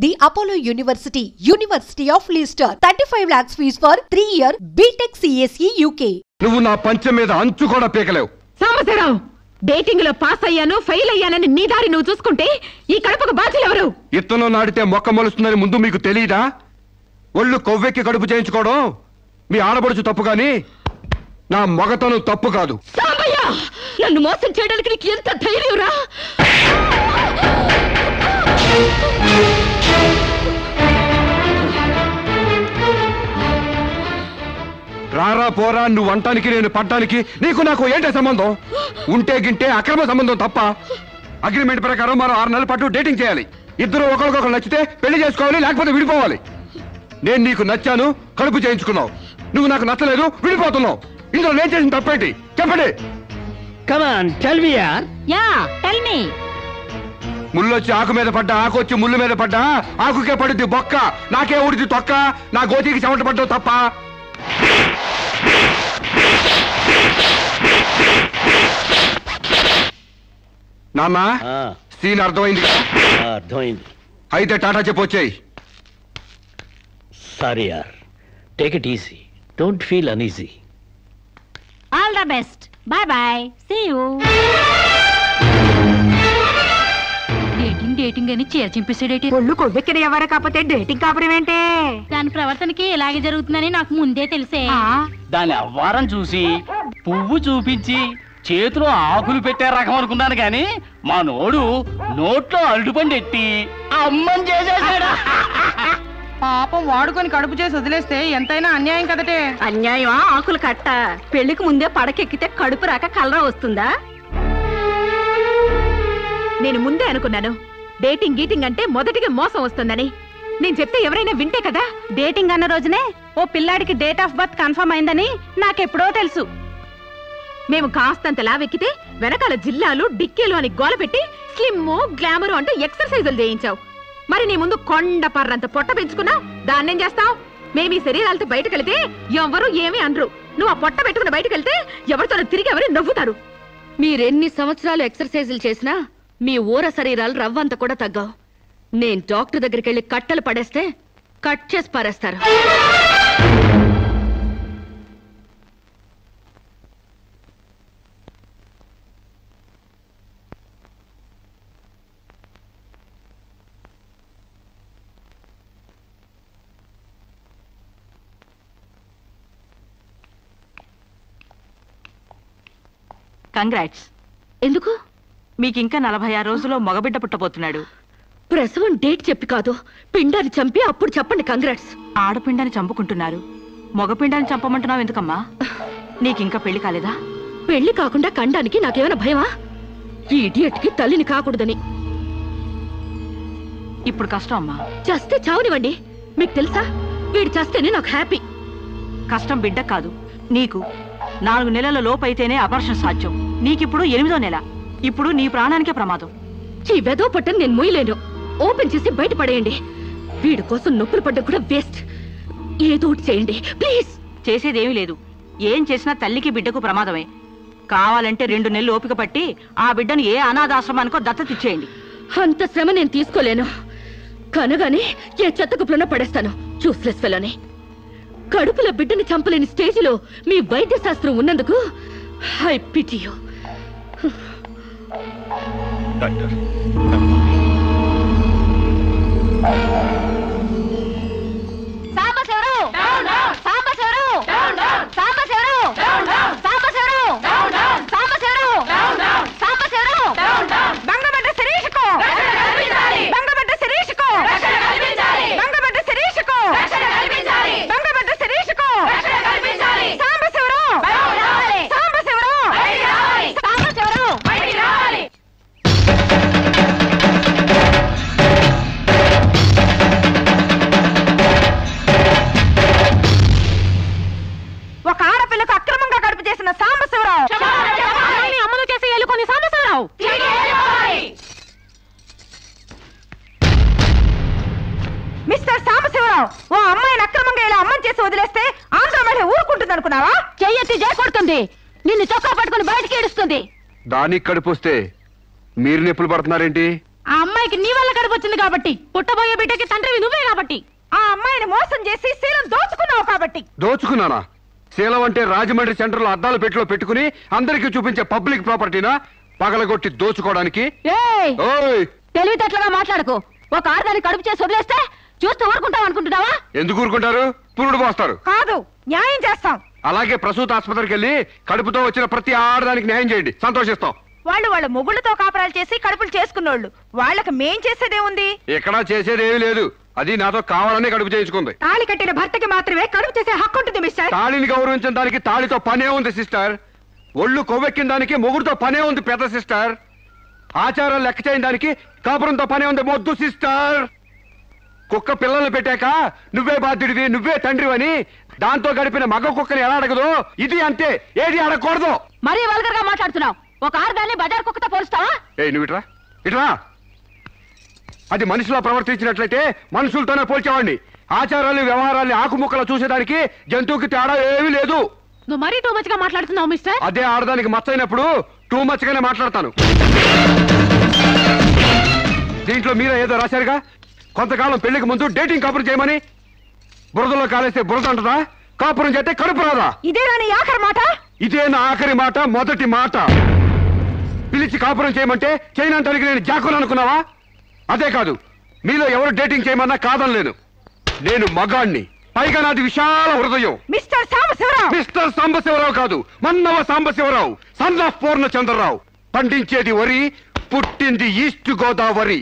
The Apollo University, University of Leicester, 35 lakhs fees for 3-year BTech CSE UK. నువ్వు నా పంచం మీద అంచు కూడా పీకలేవు. సాంబశివరావు, డేటింగ్ లో పాస్ అయ్యాను ఫెయిల్ అయ్యానని నీ దారి నువ్వు చూసుకుంటే ఈ కడుపుకు బాధ్యులు ఎవరు? ఇత్తనం నాటితే మొక్క మొలుస్తుందని ముందు మీకు తెలియదా? ఒళ్ళు కొవ్వెక్కి కడుపు చేయించుకోవడం మీ ఆడబడుచు తప్పు గాని నా మగతనం తప్పు కాదు. సాంబయ్య, నన్ను మోసం చేయడానికి నీకు ఎంత ధైర్యం రా? రారా పోరా నువ్వు అంటానికి నేను పడ్డానికి నీకు నాకు ఏంటే సంబంధం? ఉంటే గింటే అక్రమ సంబంధం తప్ప. అగ్రిమెంట్ ప్రకారం మరో 6 నెలల పాటు డేటింగ్ చేయాలి. ఇద్దరు ఒకరికొకరు నచ్చితే పెళ్లి చేసుకోవాలి, లేకపోతే విడిపోవాలి. నేను నీకు నచ్చాను, కడుపు చేయించుకున్నావు. నువ్వు నాకు నచ్చలేదు, విడిపోతున్నావు. ఇందులో నేను చేసిన తప్పేంటి చెప్పండి. ముళ్ళొచ్చి ఆకు మీద పడ్డా, ఆకు వచ్చి ముళ్ళు మీద పడ్డా, ఆకుకే పడుద్ది బొక్క, నాకే ఊడిది తొక్క. నా గోతికి చెమట పడ్డావు తప్ప. నాన్నా, సీన్ అర్థమైంది కదా? అర్థమైంది. అయితే టాటా చెప్పొచ్చాయి. సారీ యార్, take it easy, don't feel uneasy. All the best, bye bye, see you. Dating అని చీర చింపేసాడేటి. ఒళ్ళు కొవ్వెక్కిన ఎవరు కాకపోతే డేటింగ్ కాపురం ఏంటే? దాని ప్రవర్తనకి ఇలాగే జరుగుతుందని నాకు ముందే తెలిసే. దాని అవ్వారం చూసి పువ్వు చూపించి చేతిలో ఆకులు పెట్టే రకం అనుకున్నాను గాని మా నోడు నోట్లో అల్లుపండి ఎట్టి అమ్మని చేసేసాడు. పాపం వాడుకొని కడుపు చేసి వదిలేస్తే ఎంతైనా అన్యాయం కదటే. అన్యాయం ఆకులు కట్ట. పెళ్లికి ముందే పడకెక్కితే కడుపు రాక కలరా వస్తుందా? నేను ముందే అనుకున్నాను డేటింగ్ గీటింగ్ అంటే మొదటిగా మోసం వస్తుందని. నేను చెప్తే ఎవరైనా వింటే కదా. డేటింగ్ అన్న రోజునే ఓ పిల్లాడికి డేట్ ఆఫ్ బర్త్ కన్ఫర్మ్ అయిందని నాకెప్పుడో తెలుసు. మేము కాస్తంత లావెక్కితే వెనకాల జిల్లాలు డిక్కీలు అని గోల పెట్టి స్లిమ్ గ్లామర్ అంటూ ఎక్సర్సైజులు చేయించావు. మరి నీ ముందు కొండ పర్రంత పొట్ట పెంచుకున్నావు, దాన్నేం చేస్తావు? మేము ఈ శరీరాలతో బయటకెళ్తే ఎవరు ఏమీ అనరు. నువ్వు ఆ పొట్ట పెట్టుకుని బయటకెళ్తే ఎవరితో తిరిగి ఎవరు నవ్వుతారు. మీరెన్ని సంవత్సరాలు ఎక్సర్సైజులు చేసినా మీ ఊర శరీరాలు రవ్వంత కూడా తగ్గవు. నేను డాక్టర్ దగ్గరికి వెళ్ళి కట్టలు పడేస్తే కట్ చేసి పారేస్తారు. కంగ్రాట్స్. ఎందుకు? మీకింకా 46 రోజుల్లో మగబిడ్డ పుట్టబోతున్నాడు. ప్రసవం డేట్ చెప్పి కాదు, పిండాన్ని చంపి అప్పుడు చెప్పండి కంగ్రాట్స్. ఆడపిండాన్ని చంపుకుంటున్నారు, మగపిండాన్ని చంపమంటున్నావు ఎందుకమ్మా? నీకింకా పెళ్లి కాలేదా? పెళ్లి కాకుండా కండానికి నాకేమైనా భయమా? ఈ ఇడియట్కి తల్లిని కాకూడదని. ఇప్పుడు కష్టం అమ్మా. చస్తే చావునివ్వండి. మీకు తెలుసా, వీడు చస్తేనే నాకు హ్యాపీ. కష్టం బిడ్డ కాదు నీకు. 4 నెలల లోపైతేనే అబార్షన్ సాధ్యం. నీకిప్పుడు 8వ నెల. ఇప్పుడు నీ ప్రాణానికే ప్రమాదం. ఈ వెదో పట్టని నేను మొయ్యలేను. ఓపెన్ చేసి బయట పడేయండి. వీడి కోసం నొప్పులు పడ్డం కూడా వేస్ట్. ఏదో ఒకటి చేయండి ప్లీజ్. చేసేదేమీ లేదు. ఏం చేసినా తల్లికి బిడ్డకు ప్రమాదమే. కావాలంటే 2 నెలలు ఓపిక పట్టి ఆ బిడ్డను ఏ అనాథాశ్రమానికో దత్తతిచ్చేయండి. అంత శ్రమ నేను తీసుకోలేను. కనగానే ఏ చెత్త కుప్పలోనో పడేస్తాను. చూస్లెస్ ఫెలోని. కడుపులో బిడ్డని చంపలేని స్టేజిలో మీ వైద్య శాస్త్రం ఉన్నందుకు I pity you. Doctor, mister Sambasivarao, ఓ అమ్మాయిని అక్రమంగా ఇలా అమ్మని చేసి వదిలేస్తే ఆంధ్ర మహిళ ఊరుకుంటుంది అనుకున్నావా? చెయ్యెత్తి చేకొడుతుంది, నిన్ను చొక్కా పట్టుకుని బయటికి ఏడుస్తుంది. దానికి కడుపొస్తే మీరు నొప్పులు పడుతున్నారేంటి? ఆ అమ్మాయికి నీ వల్ల కడుపు వచ్చింది కాబట్టి, పుట్టబోయే బిడ్డకి తండ్రివి నువ్వే కాబట్టి, ఆ అమ్మాయిని మోసం చేసి శీలం దోచుకున్నావు కాబట్టి. దోచుకున్నానా? శీలం అంటే రాజమండ్రి సెంటర్ లో అద్దాల పెట్టిలో పెట్టుకుని అందరికీ చూపించే పబ్లిక్ ప్రాపర్టీనా పగలగొట్టి దోచుకోవడానికి? తెలివితేటలుగా మాట్లాడుకో. ఒక ఆడదాన్ని కడుపు చేసి వదిలేస్తే చూస్తూ ఊరుకుంటావు అనుకుంటున్నావా? ఎందుకు ఊరుకుంటారు? పురుడు పోస్తారు. కాదు, న్యాయం చేస్తాం. అలాగే ప్రసూత ఆసుపత్రికి వెళ్ళి కడుపుతో వచ్చిన ప్రతి ఆడదానికి న్యాయం చేయండి, సంతోషిస్తాం. వాళ్ళ మొగుళ్ళతో కాపురాలు చేసి కడుపులు చేసుకున్నోళ్ళు, వాళ్ళకి మేం చేసేదేముంది? ఎక్కడా చేసేదేమీ లేదు. అది నాతో కావాలని కడుపు చేయించుకుంది. తాళి కట్టిన భర్తకి మాత్రమే కడుపు చేసే హక్కు ఉంటుంది మిస్టర్. తాళిని గౌరవించడానికి తాళితో పనే ఉంది సిస్టర్. ఒళ్ళు కొవ్వెక్కిన దానికి మొగుడుతో పనే ఉంది పెద్ద సిస్టర్. ఆచారాలు లెక్క చేయని దానికి కాపురంతో పనే ఉంది మొద్దు సిస్టర్. కుక్క పిల్లలు పెట్టాక నువ్వే బాధ్యుడివి, నువ్వే తండ్రివని దాంతో గడిపిన మగ కుక్కని ఎలా అడగదు, ఇది అంతే, ఏది అడగకూడదు. మరీ వల్గర్ గా మాట్లాడుతున్నావు. ఒక ఆడదాన్ని బజార్ కుక్కతో పోలుస్తావా? నువ్వు ఇట్రా ఇట్రా. అది మనిషిలో ప్రవర్తించినట్లయితే మనుషులతోనే పోల్చేవాడిని. ఆచారాలు వ్యవహారాన్ని ఆకుముక్కలు చూసేదానికి జంతువుకి తేడా ఏమీ లేదు. నువ్వు మరీ టూ మచ్ గా మాట్లాడుతున్నావు మిస్టర్. అదే ఆడదానికి మచ్చైనప్పుడు టూ మచ్ గానే మాట్లాడతాను. దీంట్లో మీరే ఏదో రాశారుగా, కొంతకాలం పెళ్లికి ముందు డేటింగ్ కాపురం చేయమని. బురదలో కాలేస్తే బురద అంటదా? కాపురం చేస్తే కడుపు రాదా? ఇదేనా నీ ఆఖరి మాట? ఇదే నా ఆఖరి మాట, మొదటి మాట. పిలిచి కాపురం చేయమంటే చేయనంటానికి నేను జాకులు అనుకున్నావా? అదే కాదు, మీలో ఎవరు డేటింగ్ చేయమన్నా కాదనలేను. నేను మగాణ్ణి, పైగా నాది విశాల హృదయం. మిస్టర్ సాంబశివరావు. మిస్టర్ సాంబశివరావు కాదు, మన్నవ సాంబశివరావు, సన్ ఆఫ్ పూర్ణచంద్రరావు. పండించేది వరి, పుట్టింది ఈస్ట్ గోదావరి.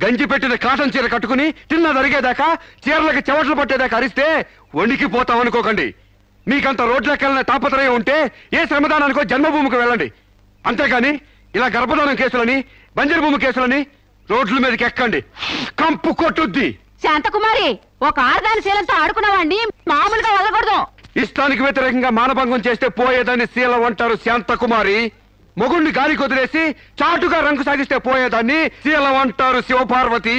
గంజి పెట్టిన కాటన్ చీర కట్టుకుని తిన్న జరిగేదాకా, చీరలకు చెవట్లు పట్టేదాకా అరిస్తే వణికిపోతామనుకోకండి. మీకంత రోడ్లకెళ్ళిన తాపత్రయం ఉంటే ఏ శ్రమదానానికో జన్మభూమికి వెళ్ళండి. అంతేగాని ఇలా గర్భధానం కేసులని, బంజరు భూమి కేసులని రోడ్ల మీదకి ఎక్కండి, కంపు కొట్టుద్ది. శాంతకుమారి, ఒక ఆడదాని శీలంతో ఆడుకున్నావాడిని మామూలుగా వదలకూడదు. ఇష్టానికి వ్యతిరేకంగా మానభంగం చేస్తే పోయేదాన్ని శీలం అంటారు శాంతకుమారి. మొగుణ్ణి గాలి కొదిలేసి చాటుగా రంగు సాగిస్తే పోయేదాన్ని శీలం అంటారు శివపార్వతి.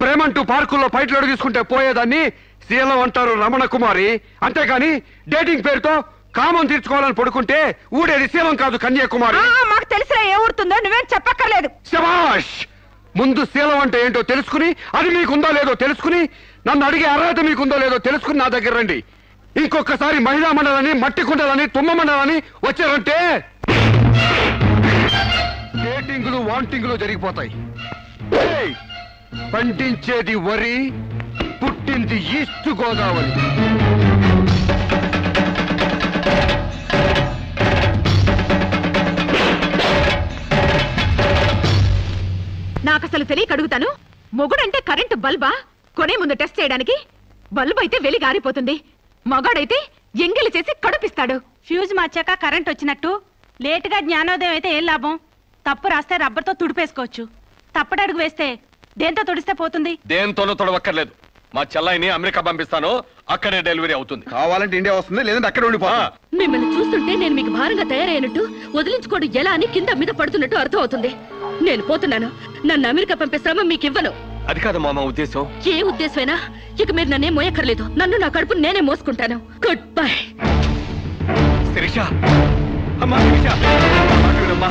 ప్రేమంటూ పార్కుల్లో ఫైట్లు తీసుకుంటే పోయేదాన్ని శీలం అంటారు రమణ కుమారి. అంతేగాని డేటింగ్ పేరుతో కామం తీర్చుకోవాలని పడుకుంటే ఊడేది శీలం కాదు కన్యాకుమారి. మాకు తెలిసిన ఏ ఊరుతుందో నువ్వేం చెప్పక్కర్లేదు. శభాష్! ముందు శీలం అంటే ఏంటో తెలుసుకుని, అది మీకుందో లేదో తెలుసుకుని, నన్ను అడిగే అర్హత మీకుందో లేదో తెలుసుకుని నా దగ్గర రండి. ఇంకొకసారి మహిళా మండలని, మట్టి కుండలని, తుమ్మ మండలని వచ్చారంటే డేటింగులు వాంటింగులు జరిగిపోతాయి. పండించేది వరి, పుట్టింది ఈస్ట్ గోదావరి. నాకు అసలు తెలియక అడుగుతాను, మొగుడంటే కరెంటు బల్బా? కొనే ముందు టెస్ట్ చేయడానికి. బల్బు అయితే వెలి గారిపోతుంది, మగాడైతే ఎంగిలి చేసి కడుపిస్తాడు. ఫ్యూజ్ మార్చాక కరెంట్ వచ్చినట్టు లేటుగా జ్ఞానోదయం అయితే ఏం లాభం? తప్పు రాస్తే రబ్బర్తో తుడిపేసుకోవచ్చు, తప్పటడుగు వేస్తే దేంతో తుడిస్తే పోతుంది? దేంతోనూ తొడవక్కర్లేదు. మా చెల్లాయిని అమెరికా పంపిస్తాను, అక్కడే డెలివరీ అవుతుంది. కావాలంటే ఇండియా వస్తుంది, లేదంటే అక్కడ ఉండిపో. మిమ్మల్ని చూస్తుంటే నేను మీకు భారంగా తయారైనట్టు, వదిలించుకోవడం ఎలా అని కింద మీద పడుతున్నట్టు అర్థం అవుతుంది. నేను పోతున్నాను. నన్ను అమెరికా పంపే శ్రమ మీకు ఇవ్వను. అది కాదు మా ఉద్దేశం. ఏ ఉద్దేశమైనా ఇక మీరు నన్నే మోయక్కర్లేదు. నన్ను నా కడుపు నేనే మోసుకుంటాను. Good bye. శిరీష, అమ్మా శిరీష, అమ్మా.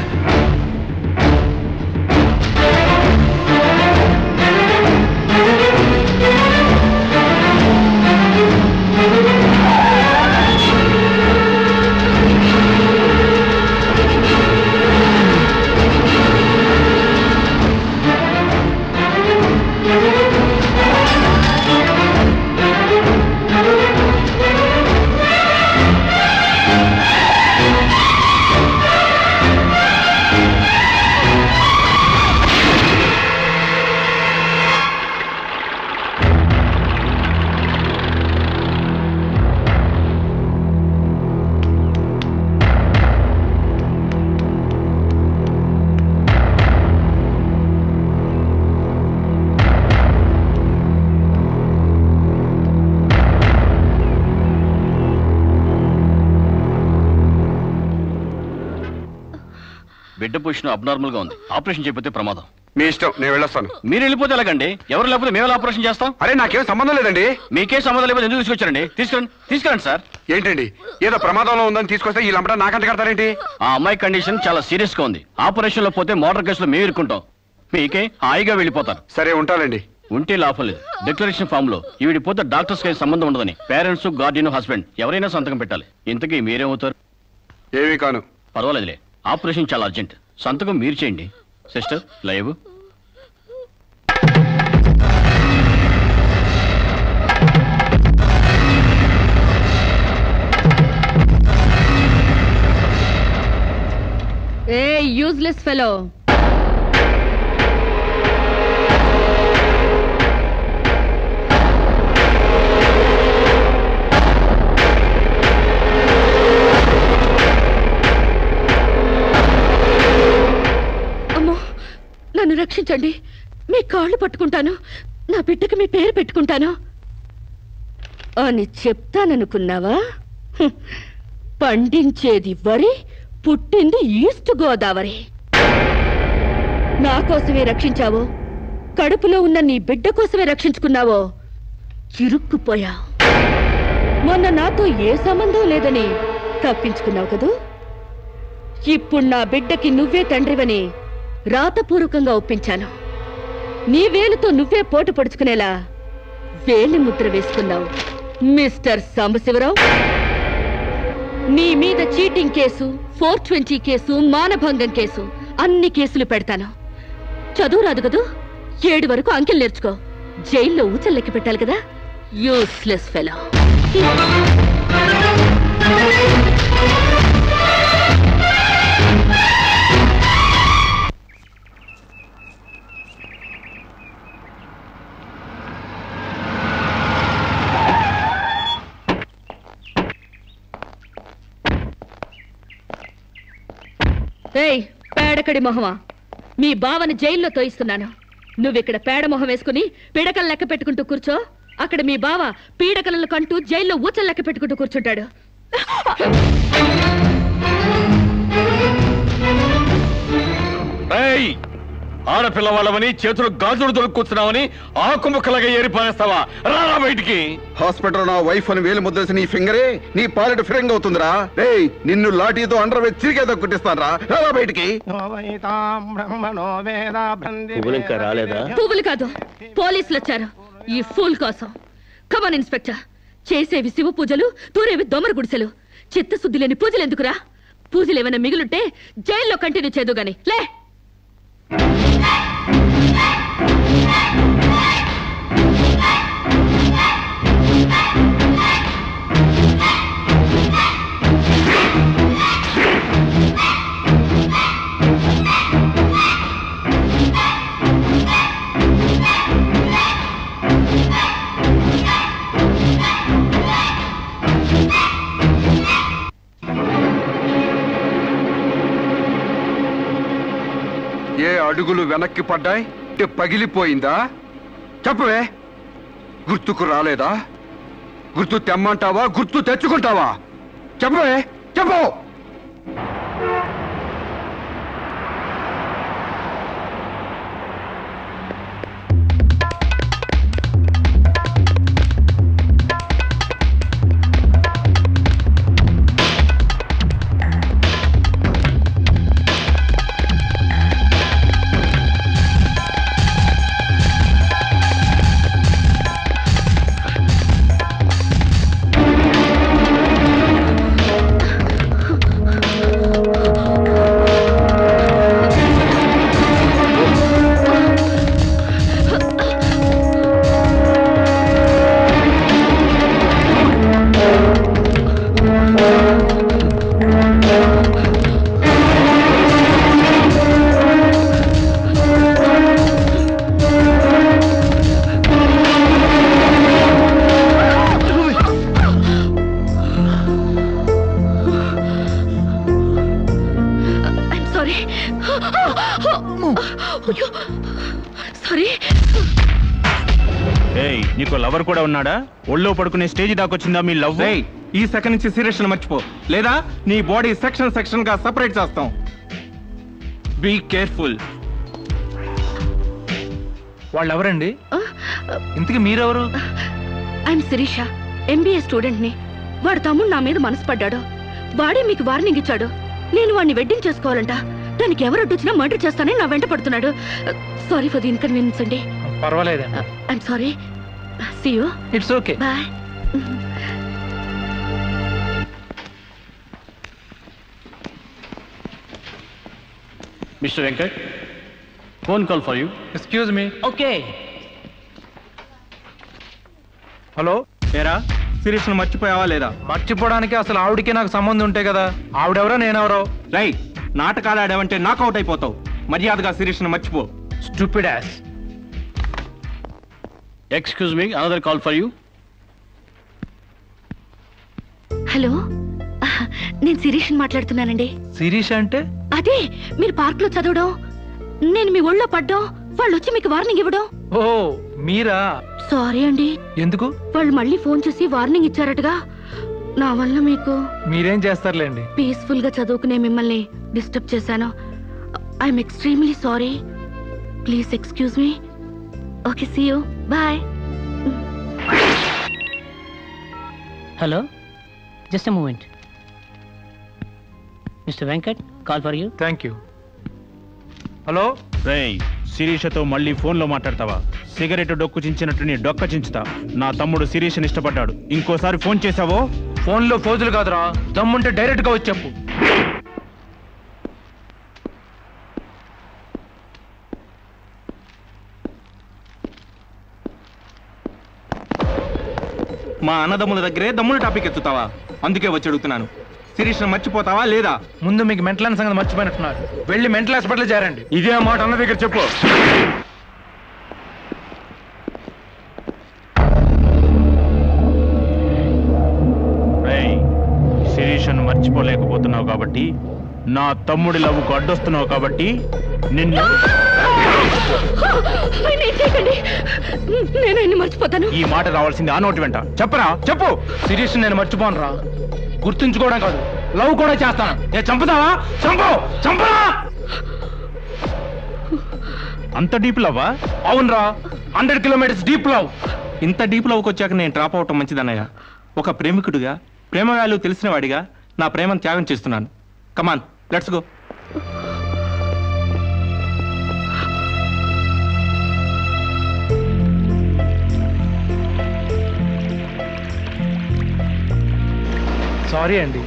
బిడ్డ పొజిషన్ అబ్నార్మల్ గా ఉంది. ఆపరేషన్ చేయకపోతే ప్రమాదం. మీ ఇష్టం, నేను వెళ్ళొస్తాను. మీరు వెళ్ళిపోతే ఎలాగండి? ఎవరు లేకపోతే మేము ఆపరేషన్ చేస్తాం. అరే నాకేం సంబంధం లేదండి. మీకే సంబంధం లేకపోతే ఎందుకు తీసుకొచ్చారండి? తీసుకురండి సార్. ఏంటండి, ఏదో ప్రమాదంలో ఉందని తీసుకొస్తే ఈ లంపట నాకంట కడతారేంటి? ఆ అమ్మాయి కండిషన్ చాలా సీరియస్ గా ఉంది. ఆపరేషన్ లో పోతే మోటార్ కేసులో మేము ఇరుక్కుంటాం. మీకే హాయిగా వెళ్ళిపోతాను. సరే ఉంటానండి. ఉంటే లాభం లేదు. డిక్లరేషన్ ఫామ్ లో ఈవిడి పోతే డాక్టర్స్ కి సంబంధం ఉండదని పేరెంట్స్, గార్డియన్, హస్బెండ్ ఎవరైనా సంతకం పెట్టాలి. ఇంతకీ మీరేమవుతారు? ఏమీ కాను. పర్వాలేదులే, ఆపరేషన్ చాలా అర్జెంట్. సంతకం మీరు చేయండి. Sister live. ఏ యూజ్లెస్ ఫెలో, నన్ను రక్షించండి. మీ కాళ్ళు పట్టుకుంటాను, నా బిడ్డకి మీ పేరు పెట్టుకుంటాను అని చెప్తాననుకున్నావా? పండించేది వరి, పుట్టింది ఈస్ట్ గోదావరి. నా కోసమే రక్షించావో, కడుపులో ఉన్న నీ బిడ్డ కోసమే రక్షించుకున్నావో చిరుక్కుపోయా. మొన్న నాతో ఏ సంబంధం లేదని తప్పించుకున్నావు కదూ. ఇప్పుడు నా బిడ్డకి నువ్వే తండ్రివని రాతపూర్వకంగా ఒప్పించాను. నీ వేలుతో నువ్వే పోటు పొడుచుకునేలా వేలి ముద్ర వేసుకున్నావు మిస్టర్ సాంబశివరావు. నీ మీద చీటింగ్ కేసు, 420 కేసు, మానభంగం కేసు, అన్ని కేసులు పెడతాను. చదువు రాదు కదూ, 7 వరకు అంకెలు నేర్చుకో. జైల్లో ఊచల్లెక్కి పెట్టాలి కదా. Useless fellow. ఏయ్ పేడకడి మొహమా, మీ బావని జైల్లో తోయిస్తున్నాను. నువ్విక్కడ పేడ మొహం వేసుకుని పీడకలు లెక్క పెట్టుకుంటూ కూర్చో. అక్కడ మీ బావ పీడకలను కంటూ జైల్లో ఊచలు లెక్క పెట్టుకుంటూ కూర్చుంటాడు. ఆడపిల్లవాళ్ళమని చేతులు గాజులు దొరుకుతున్నావని ఆకుముక్కలాగా ఏరిపారేస్తావా? రారా బయటికి. హాస్పిటల్ నా వైఫ్ అని వేలు ముద్రేసి నీ ఫింగరే నీ పాలెట్ ఫిరంగ్ అవుతుందిరా. రేయ్ నిన్ను లాఠీతో అండర్ వేసి చిరిగేదో కుట్టిస్తాను రా. రారా బయటికి. పువ్వులు ఇంకా రాలేదా? పువ్వులు కాదు, పోలీసులు వచ్చారు ఈ ఫూల్ కోసం. Come on inspector. చేసేవి శివ పూజలు, తూరేవి దొమర గుడిసెలు. చిత్తశుద్ధి లేని పూజలు ఎందుకురా? పూజలు ఏమైనా మిగులుంటే జైల్లో కంటిన్యూ చేదు గాని లే. ఏ అడుగులు వెనక్కి పడ్డాయి? పగిలిపోయిందా? చెప్పవే. గుర్తుకు రాలేదా? గుర్తు తెమ్మంటావా, గుర్తు తెచ్చుకుంటావా? చెప్పవే, చెప్పు. నీకు లవర్ కూడా ఉన్నాడా? ఒళ్ళో పడుకునే స్టేజ్ దాకొచ్చిందా మీ లవ్? ఈ సెకండ్ నుంచి సీరియస్ మర్చిపో, లేదా నీ బాడీ సెక్షన్ సెక్షన్ గా సెపరేట్ చేస్తాం. Be careful. వాళ్ళు ఎవరండి? ఇంతకీ మీరెవరు? ఐఎమ్ శిరీష, ఎంబీఏ స్టూడెంట్ ని. వాడు తమ్ముడు నా మీద మనసు పడ్డాడు. వాడే మీకు వార్నింగ్ ఇచ్చాడు. నేను వాడిని వెడ్డింగ్ చేసుకోవాలంట. దానికి ఎవరు అడ్డొచ్చినా మర్డర్ చేస్తానని నా వెంట పడుతున్నాడు. సారీ ఫర్ ది ఇన్కన్వీనియన్స్ అండి. పర్వాలేదండి. I'm sorry. See you. It's okay. Bye. Mister Venkat, phone call for you. Excuse me. Okay. Hello, ఏరా శిరీష్ను మర్చిపోయావా లేదా? మర్చిపోవడానికి అసలు ఆవిడికి నాకు సంబంధం ఉంటే కదా. ఆవిడెవరో నేనెవరో. రై, నాటకాలు ఆడావంటే నాకౌట్ అయిపోతావు. మర్యాదగా శిరీష్ను మర్చిపో. Stupid ass. Excuse me, another call for you. Hello, నేను శిరీష్ని మాట్లాడుతున్నానండి. శిరీష్ అంటే? అదే మీరు పార్క్ లో చదవడం, నేను మీ ఒళ్ళో పడ్డం, వాళ్ళు వచ్చి మీకు వార్నింగ్ ఇవ్వడం. ఓ మీరా? సారీ అండి. ఎందుకు? వాళ్ళు మళ్ళీ ఫోన్ చేసి వార్నింగ్ ఇచ్చారటగా. నా వల్ల మీకు. మీరేం చేస్తారులేండి. పీస్ఫుల్ గా చదువుకునే మిమ్మల్ని డిస్టర్బ్ చేశాను. I'm extremely sorry. Please excuse me. Okay, see you. Bye. Hello, just a moment. Mister Venkat, call for you. Thank you. Hello. రేయ్, శిరీషతో మళ్ళీ ఫోన్లో మాట్లాడతావా? సిగరెట్ డొక్కు చించినట్టు నీ డొక్క చించుతా. నా తమ్ముడు శిరీష్ని ఇష్టపడ్డాడు. ఇంకోసారి ఫోన్ చేసావో ఫోన్లో ఫోజులు కాదురా, దమ్ముంటే డైరెక్ట్ గా వచ్చి చెప్పు. మా అన్నదమ్ముల దగ్గరే దమ్ముల టాపిక్ ఎత్తుతావా? అందుకే వచ్చి అడుగుతున్నాను, శిరీష్ను మర్చిపోతావా లేదా? ముందు మీకు మెంటల్ సంగతి మర్చిపోయినట్టున్నారు. వెళ్ళి మెంటల్ హాస్పిటల్ చేరండి. ఇదే మాట అన్న దగ్గర చెప్పు. శిరీష్ను మర్చిపోలేకపోతున్నావు కాబట్టి, నా తమ్ముడి లవ్వుకు అడ్డొస్తున్నావు కాబట్టి నిన్ను. నేను మర్చిపోతాను. ఈ మాట రావాల్సింది ఆ నోటి వెంట. చెప్పరా, చెప్పు. శిరీష్ నేను మర్చిపోను రా. గుర్తుంచుకోవడం కాదు, లవ్ కూడా చేస్తాను. నేను చంపుతావా? చంపు, చంపరా. అంత డీప్ లవ్వా? అవునరా, 100 కిలోమీటర్స్ డీప్ లవ్. ఇంత డీప్ లవ్కి వచ్చాక నేను డ్రాప్ అవటం మంచిదన్నయ్య. ఒక ప్రేమికుడిగా, ప్రేమ వాల్యూ తెలిసిన వాడిగా నా ప్రేమను త్యాగం చేస్తున్నాను. కమాన్, లెట్స్ గో. సారీ అండి,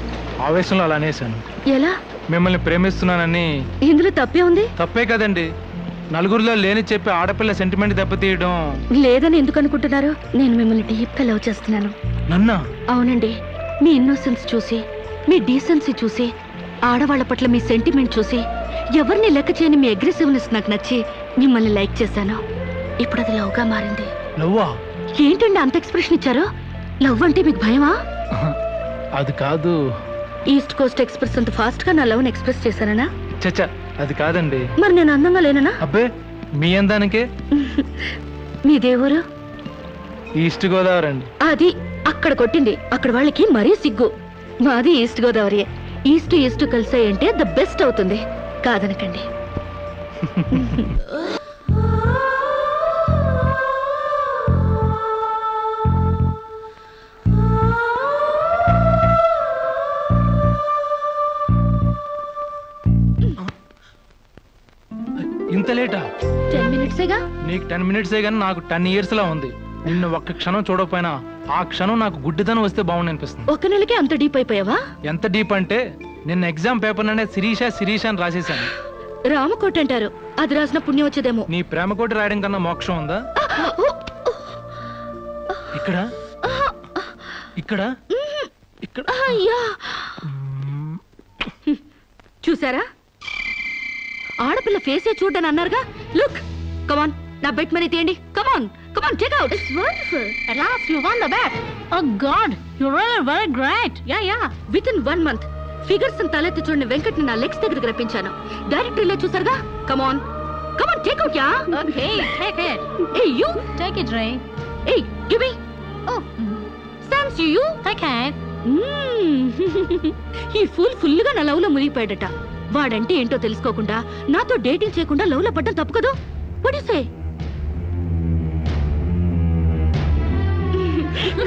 ఆవేశంలో అలా అనేసాను. ఎలా? మిమ్మల్ని ప్రేమిస్తున్నానని. ఇందులో తప్పే ఉంది? తప్పే కదండి. నలుగురిలో లేని చెప్పి ఆడపిల్ల సెంటిమెంట్ దెబ్బతీయడం. లేదని ఎందుకు అనుకుంటున్నారు? నేను మిమ్మల్ని డీప్ గా లవ్ చేస్తున్నాను. నన్నా? అవునండి. మీ ఇన్నోసెన్స్ చూసి, మీ డీసెన్సీ చూసి, ఆడవాళ్ల పట్ల మీ సెంటిమెంట్ చూసి, ఎవరిని లెక్క చేయని మీ అగ్రెసివ్నెస్ నాకు నచ్చి మిమ్మల్ని లైక్ చేశాను. ఇప్పుడు అది లవ్ గా మారింది. లవ్వా? ఏంటండి అంత ఎక్స్ప్రెషన్ ఇచ్చారు? లవ్ అంటే మీకు భయమా? అది కాదు. ఈస్ట్ కోస్ట్ ఎక్స్ప్రెస్ అంత ఫాస్ట్ గా నా లవ్ ని ఎక్స్ప్రెస్ చేశానా? చచ్చా, అది కాదండి. మరి నేను అందంగా లేనా? అబ్బే, మీ అందానికే. మీ దేవురు? ఈస్ట్ గోదావరి అండి. అది అక్కడ కొట్టింది. అక్కడ వాళ్ళకి మరీ సిగ్గు. మాది ఈస్ట్ గోదావరి. ఈస్ట్ ఈస్ట్ కలిసాయంటే ద బెస్ట్ అవుతుంది. కాదనకండి. ఇంత లేటా? 10 మినిట్సేగా. నీకు 10 మినిట్సే కానీ నాకు 10 years లా ఉంది. నిన్ను ఒక్క క్షణం చూడకపోయినా ఆ క్షణం నాకు గుడ్డిదనం వస్తే బాగుండి అనిపిస్తుంది. ఒక నెలకి అంత డీప్ అయిపోయావా? ఎంత డీప్ అంటే నిన్న ఎగ్జామ్ పేపర్ ననే శిరీష అని రాసేసాను. రామకోట అంటారు, అది రాసిన పుణ్యం వచ్చేదేమో. నీ ప్రేమకోటి రాయడం కన్నా మోక్షం ఉందా? ఇక్కడ ఇక్కడ ఇక్కడ. అయ్యా, చూసారా? ఆడపిల్ల ఫేసే చూడని అన్నారుగా. లుక్, కమాన్, నా బెట్ మనీ తీయండి. Come on, come on, take out. It's wonderful. At last you won the bet. Oh God, you're really very great. Yeah. Within 1 month figures తలెత్తి చూడని వెంకట్ ని నా లెగ్స్ దగ్గరికి రప్పించాను. డైరెక్టరీలో చూసారుగా. Come on, come on, take out. Ya, okay, take it. Hey, you take it, Ray. Hey, give me. Oh, thanks you. Take it. ఈ full గా నా లవ్ లో మునిగిపోయాడట. వాడంటే ఏంటో తెలుసుకోకుండా నాతో డేటింగ్ చేయకుండా లవ్ లో పడ్డం తప్పు కదా? What do you say?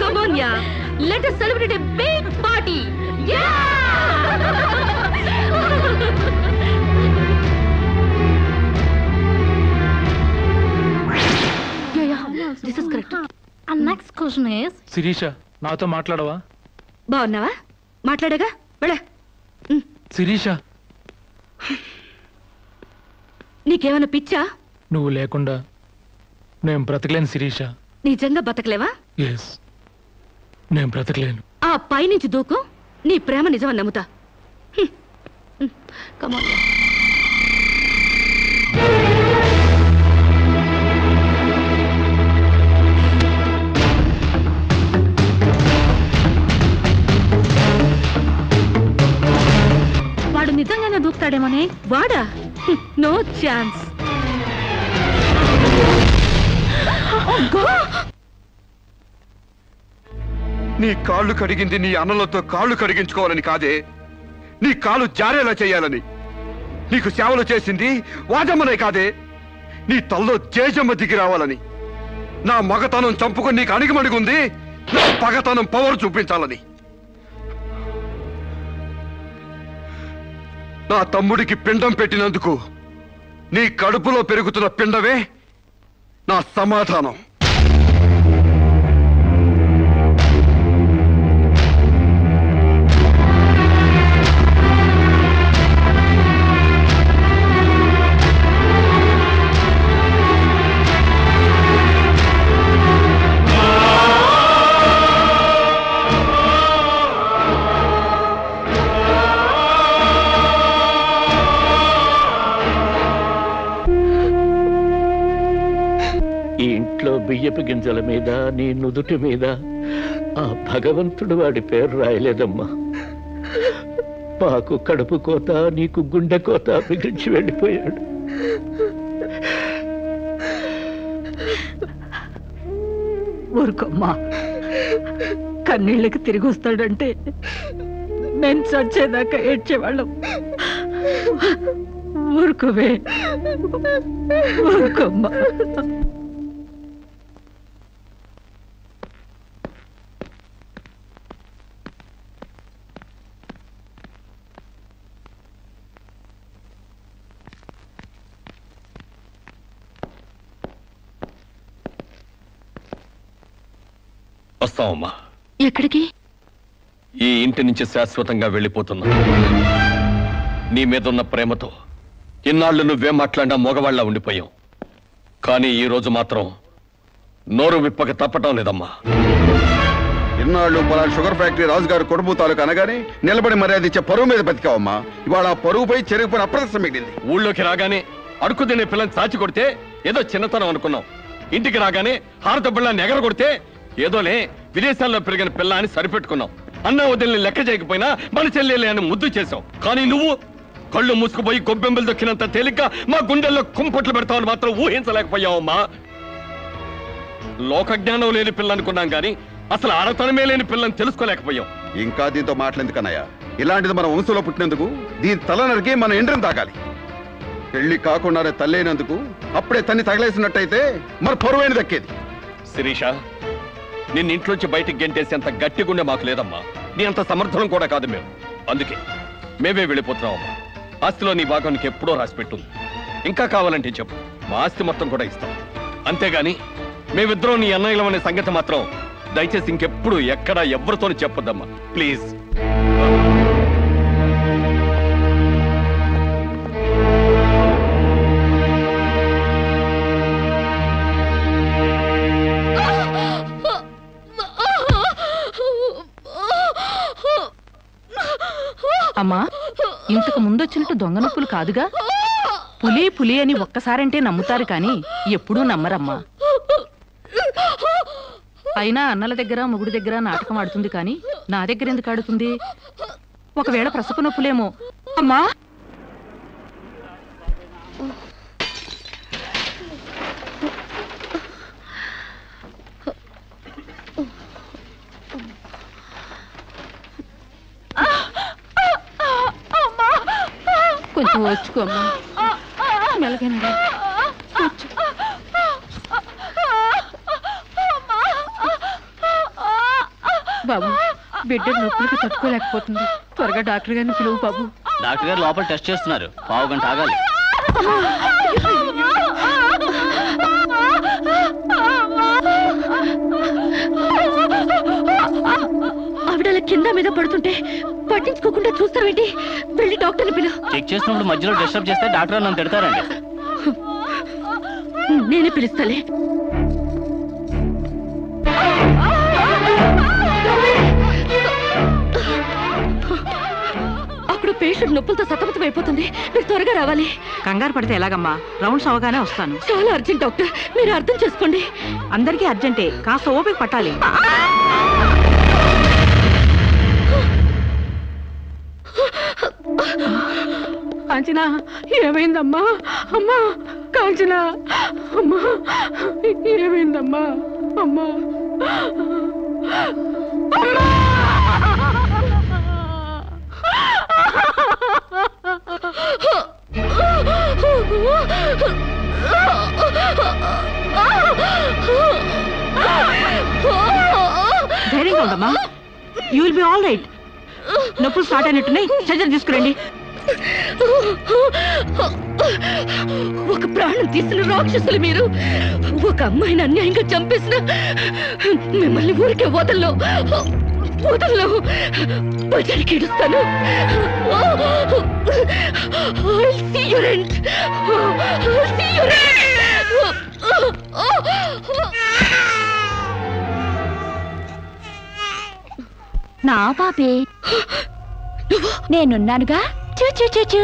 Come on, yeah. Let us celebrate a big party. Yeah! This is correct. Next question is Sirisha నాతో మాట్లాడవా? బాగున్నావా? మాట్లాడగా వెళ్ళ. శిరీష నీకేమైనా పిచ్చా? నువ్వు లేకుండా నేను బ్రతకలేను శిరీష. నిజంగా బతకలేవా? ఎస్, నేను బ్రతకలేను. ఆ పైనుంచి దూకు, నీ ప్రేమ నిజమని నమ్ముతా. కమాన్. వాడు నిజంగానే దూకుతాడేమోనే. వాడా? No chance. నీ కాళ్ళు కడిగింది నీ అన్నలతో కాళ్ళు కడిగించుకోవాలని కాదే, నీ కాలు జారేలా చేయాలని. నీకు సేవలు చేసింది వాజమ్మనే కాదే, నీ తల్లో జేజమ్మ దిగి రావాలని. నా మగతనం చంపుకొని నీకు అణిగిమణిగుంది నా పగతనం పవర్ చూపించాలని. నా తమ్ముడికి పిండం పెట్టినందుకు నీ కడుపులో పెరుగుతున్న పిండమే నా సమాధానం. ఈ ఇంట్లో బియ్యపు గింజల మీద నీ నుదుటి మీద ఆ భగవంతుడు వాడి పేరు రాయలేదమ్మా. మాకు కడుపు కోత, నీకు గుండె కోత మిగిల్చి వెళ్ళిపోయాడు. ఊరుకోమ్మా, కన్నీళ్ళకి తిరిగి వస్తాడంటే నేను చచ్చేదాకా ఏడ్చేవాళ్ళం. ఊరుకోవే, ఊరుకోమ్మా. వస్తామమ్మా. ఎక్కడికి? ఈ ఇంటి నుంచి శాశ్వతంగా వెళ్ళిపోతున్నా. నీ మీదున్న ప్రేమతో ఇన్నాళ్ళు నువ్వే మాట్లాడినా మగవాళ్ళ ఉండిపోయాం. కానీ ఈ రోజు మాత్రం నోరు విప్పక తప్పటం లేదమ్మా. ఇన్నాళ్ళు పలానా షుగర్ ఫ్యాక్టరీ రాజుగారు కొడుపు తాలూకు అనగానే నిలబడి మర్యాద ఇచ్చే పరువు మీద బతికావమ్మా. ఇవాళ ఆ పరువుపై చెరుగుపైన అప్రదర్శనం మిగిలింది. ఊళ్ళోకి రాగానే అడుగు తినే పిల్లని చాచి కొడితే ఏదో చిన్నతనం అనుకున్నాం. ఇంటికి రాగానే హారతబ్బుళ్ళని ఎగర కొడితే ఏదోలే విదేశాల్లో పెరిగిన పిల్ల అని సరిపెట్టుకున్నాం. అన్న వదిలిని లెక్క చేయకపోయినా మన చెల్లెలే అని ముద్దు చేశావు. కానీ నువ్వు కళ్ళు మూసుకుపోయి గొబ్బెంబులు దొక్కినంత తేలిక మా గుండెల్లో కుంపట్లు పెడతావని మాత్రం ఊహించలేకపోయావమ్మా. లోకజ్ఞానం లేని పిల్ల అనుకున్నాం కానీ అసలు ఆడతనమే లేని పిల్లని తెలుసుకోలేకపోయాం. ఇంకా దీంతో మాట్లాడేందుకన్నయ్య, ఇలాంటిది మన వంశంలో పుట్టినందుకు దీని తల నరికి మన ఎండ్రం తాగాలి. పెళ్లి కాకుండానే తల్లైనందుకు అప్పుడే తన్ని తగలేసినట్టయితే మరి పరువైన దక్కేది. శిరీష, నిన్న ఇంట్లోంచి బయటికి గెంటేసేంత గట్టి గుండె మాకు లేదమ్మా. నీ అంత సమర్థనం కూడా కాదు మేము. అందుకే మేమే వెళ్ళిపోతున్నామమ్మా. ఆస్తిలో నీ భాగం నీకు ఎప్పుడో రాసిపెట్టుంది. ఇంకా కావాలంటే చెప్పు, మా ఆస్తి మొత్తం కూడా ఇస్తాం. అంతేగాని మేమిద్దరం నీ అన్నయ్యలం అనే సంగతి మాత్రం దయచేసి ఇంకెప్పుడు ఎక్కడా ఎవరితో చెప్పొద్దమ్మా, ప్లీజ్. అమ్మా, ఇంతకు ముందొచ్చినట్టు దొంగ నొప్పులు కాదుగా? పులి పులి అని ఒక్కసారంటే నమ్ముతారు కానీ ఎప్పుడూ నమ్మరమ్మా. అయినా అన్నల దగ్గర మొగుడి దగ్గర నాటకం ఆడుతుంది కానీ నా దగ్గర ఎందుకు ఆడుతుంది? ఒకవేళ ప్రసవ నొప్పులేమో. అమ్మా, కొంచెం వచ్చుకోమ్మా, మెలగనరా. బాబు, బిడ్డ నొప్పులకి తట్టుకోలేకపోతుంది. త్వరగా డాక్టర్ గారిని పిలువు బాబు. డాక్టర్ గారు లోపల టెస్ట్ చేస్తున్నారు. పావు గంట ఆగాలి. కింద మీద పడుతుంటే పట్టించుకోకుండా చూస్తావేంటి? వెళ్ళి డాక్టర్ని పిలు. చెక్ చేసినప్పుడు మధ్యలో డిస్టర్బ్ చేస్తే డాక్టర్ నన్ను తిడతారండి. నేనే పిలుస్తాలే. అప్పుడు పేషెంట్ నొప్పులతో సతమతం అయిపోతుంది. మీరు త్వరగా రావాలి. కంగారు పడితే ఎలాగమ్మా? రౌండ్స్ అవగానే వస్తాను. చాలా అర్జెంట్ డాక్టర్, మీరు అర్థం చేసుకోండి. అందరికీ అర్జెంటే, కాస్త ఓపిక పట్టాలి. కాంచనా, ఏమైందమ్మా? అమ్మా కాంచనా, అమ్మా ఏమైందమ్మా? అమ్మా అమ్మా ధైర్యంగా ఉండమ్మా. You will be all right. నొప్పులు స్టార్ట్ అయినట్టున్నాయి, సర్జరీ తీసుకురండి. ఒక ప్రాణం తీసిన రాక్షసులు మీరు. ఒక అమ్మాయిని అన్యాయంగా చంపేసిన మిమ్మల్ని ఊరికే వదల్లో బజారికి ఇడుస్తాను. నా పాపే, నేనున్నానుగా. చూ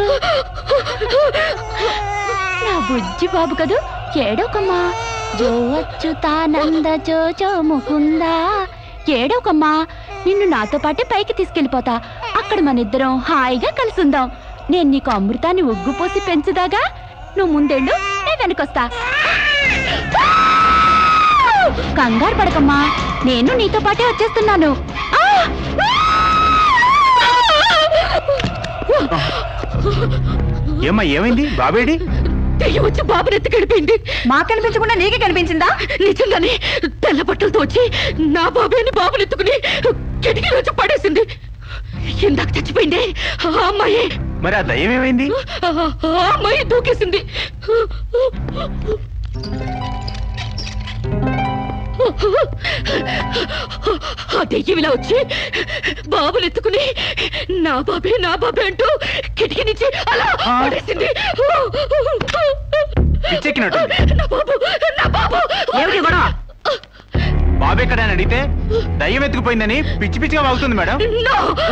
నా బుజ్జి బాబు కదూ, ఏడోకమ్మా. జో అచ్యుతానంద జో జో ముకుందా. ఏడోకమ్మా, నిన్ను నాతో పాటే పైకి తీసుకెళ్ళిపోతా. అక్కడ మన ఇద్దరం హాయిగా కలుసుందాం. నేను నీకు అమృతాన్ని ఉగ్గుపోసి పెంచుదాగా. నువ్వు ముందెళ్ళు, నేను వెనకొస్తా. కంగారు పడకమ్మా, నేను నీతో పాటే వచ్చేస్తున్నాను. ఏమ్మా, ఏమైంది? బాబేడి? దెయ్యం వచ్చి బాబుని ఎత్తి గడిపోయింది. మాకు కనిపించకుండా నీకే కనిపించిందా? నిజంగానే తెల్ల బట్టలతో వచ్చి నా బాబేని బాబుని ఎత్తుకుని కిటికీలో వచ్చి పడేసింది. ఇందాక చచ్చిపోయింది ఆ అమ్మాయి. మరి ఆ దయ్యం ఏమైంది? ఆ అమ్మాయి దూకేసింది. ఆ దెయ్యం ఇలా వచ్చి బాబుని ఎత్తుకుని నా బాబే అంటూ కిటికీ నుంచి అలా పడేసింది. నా బాబు ఏమిటి గొడవ? బాబు ఎక్కడని అడిగితే దయ్యం ఎత్తుకుపోయిందని పిచ్చి పిచ్చిగా వాగుతుంది మేడం.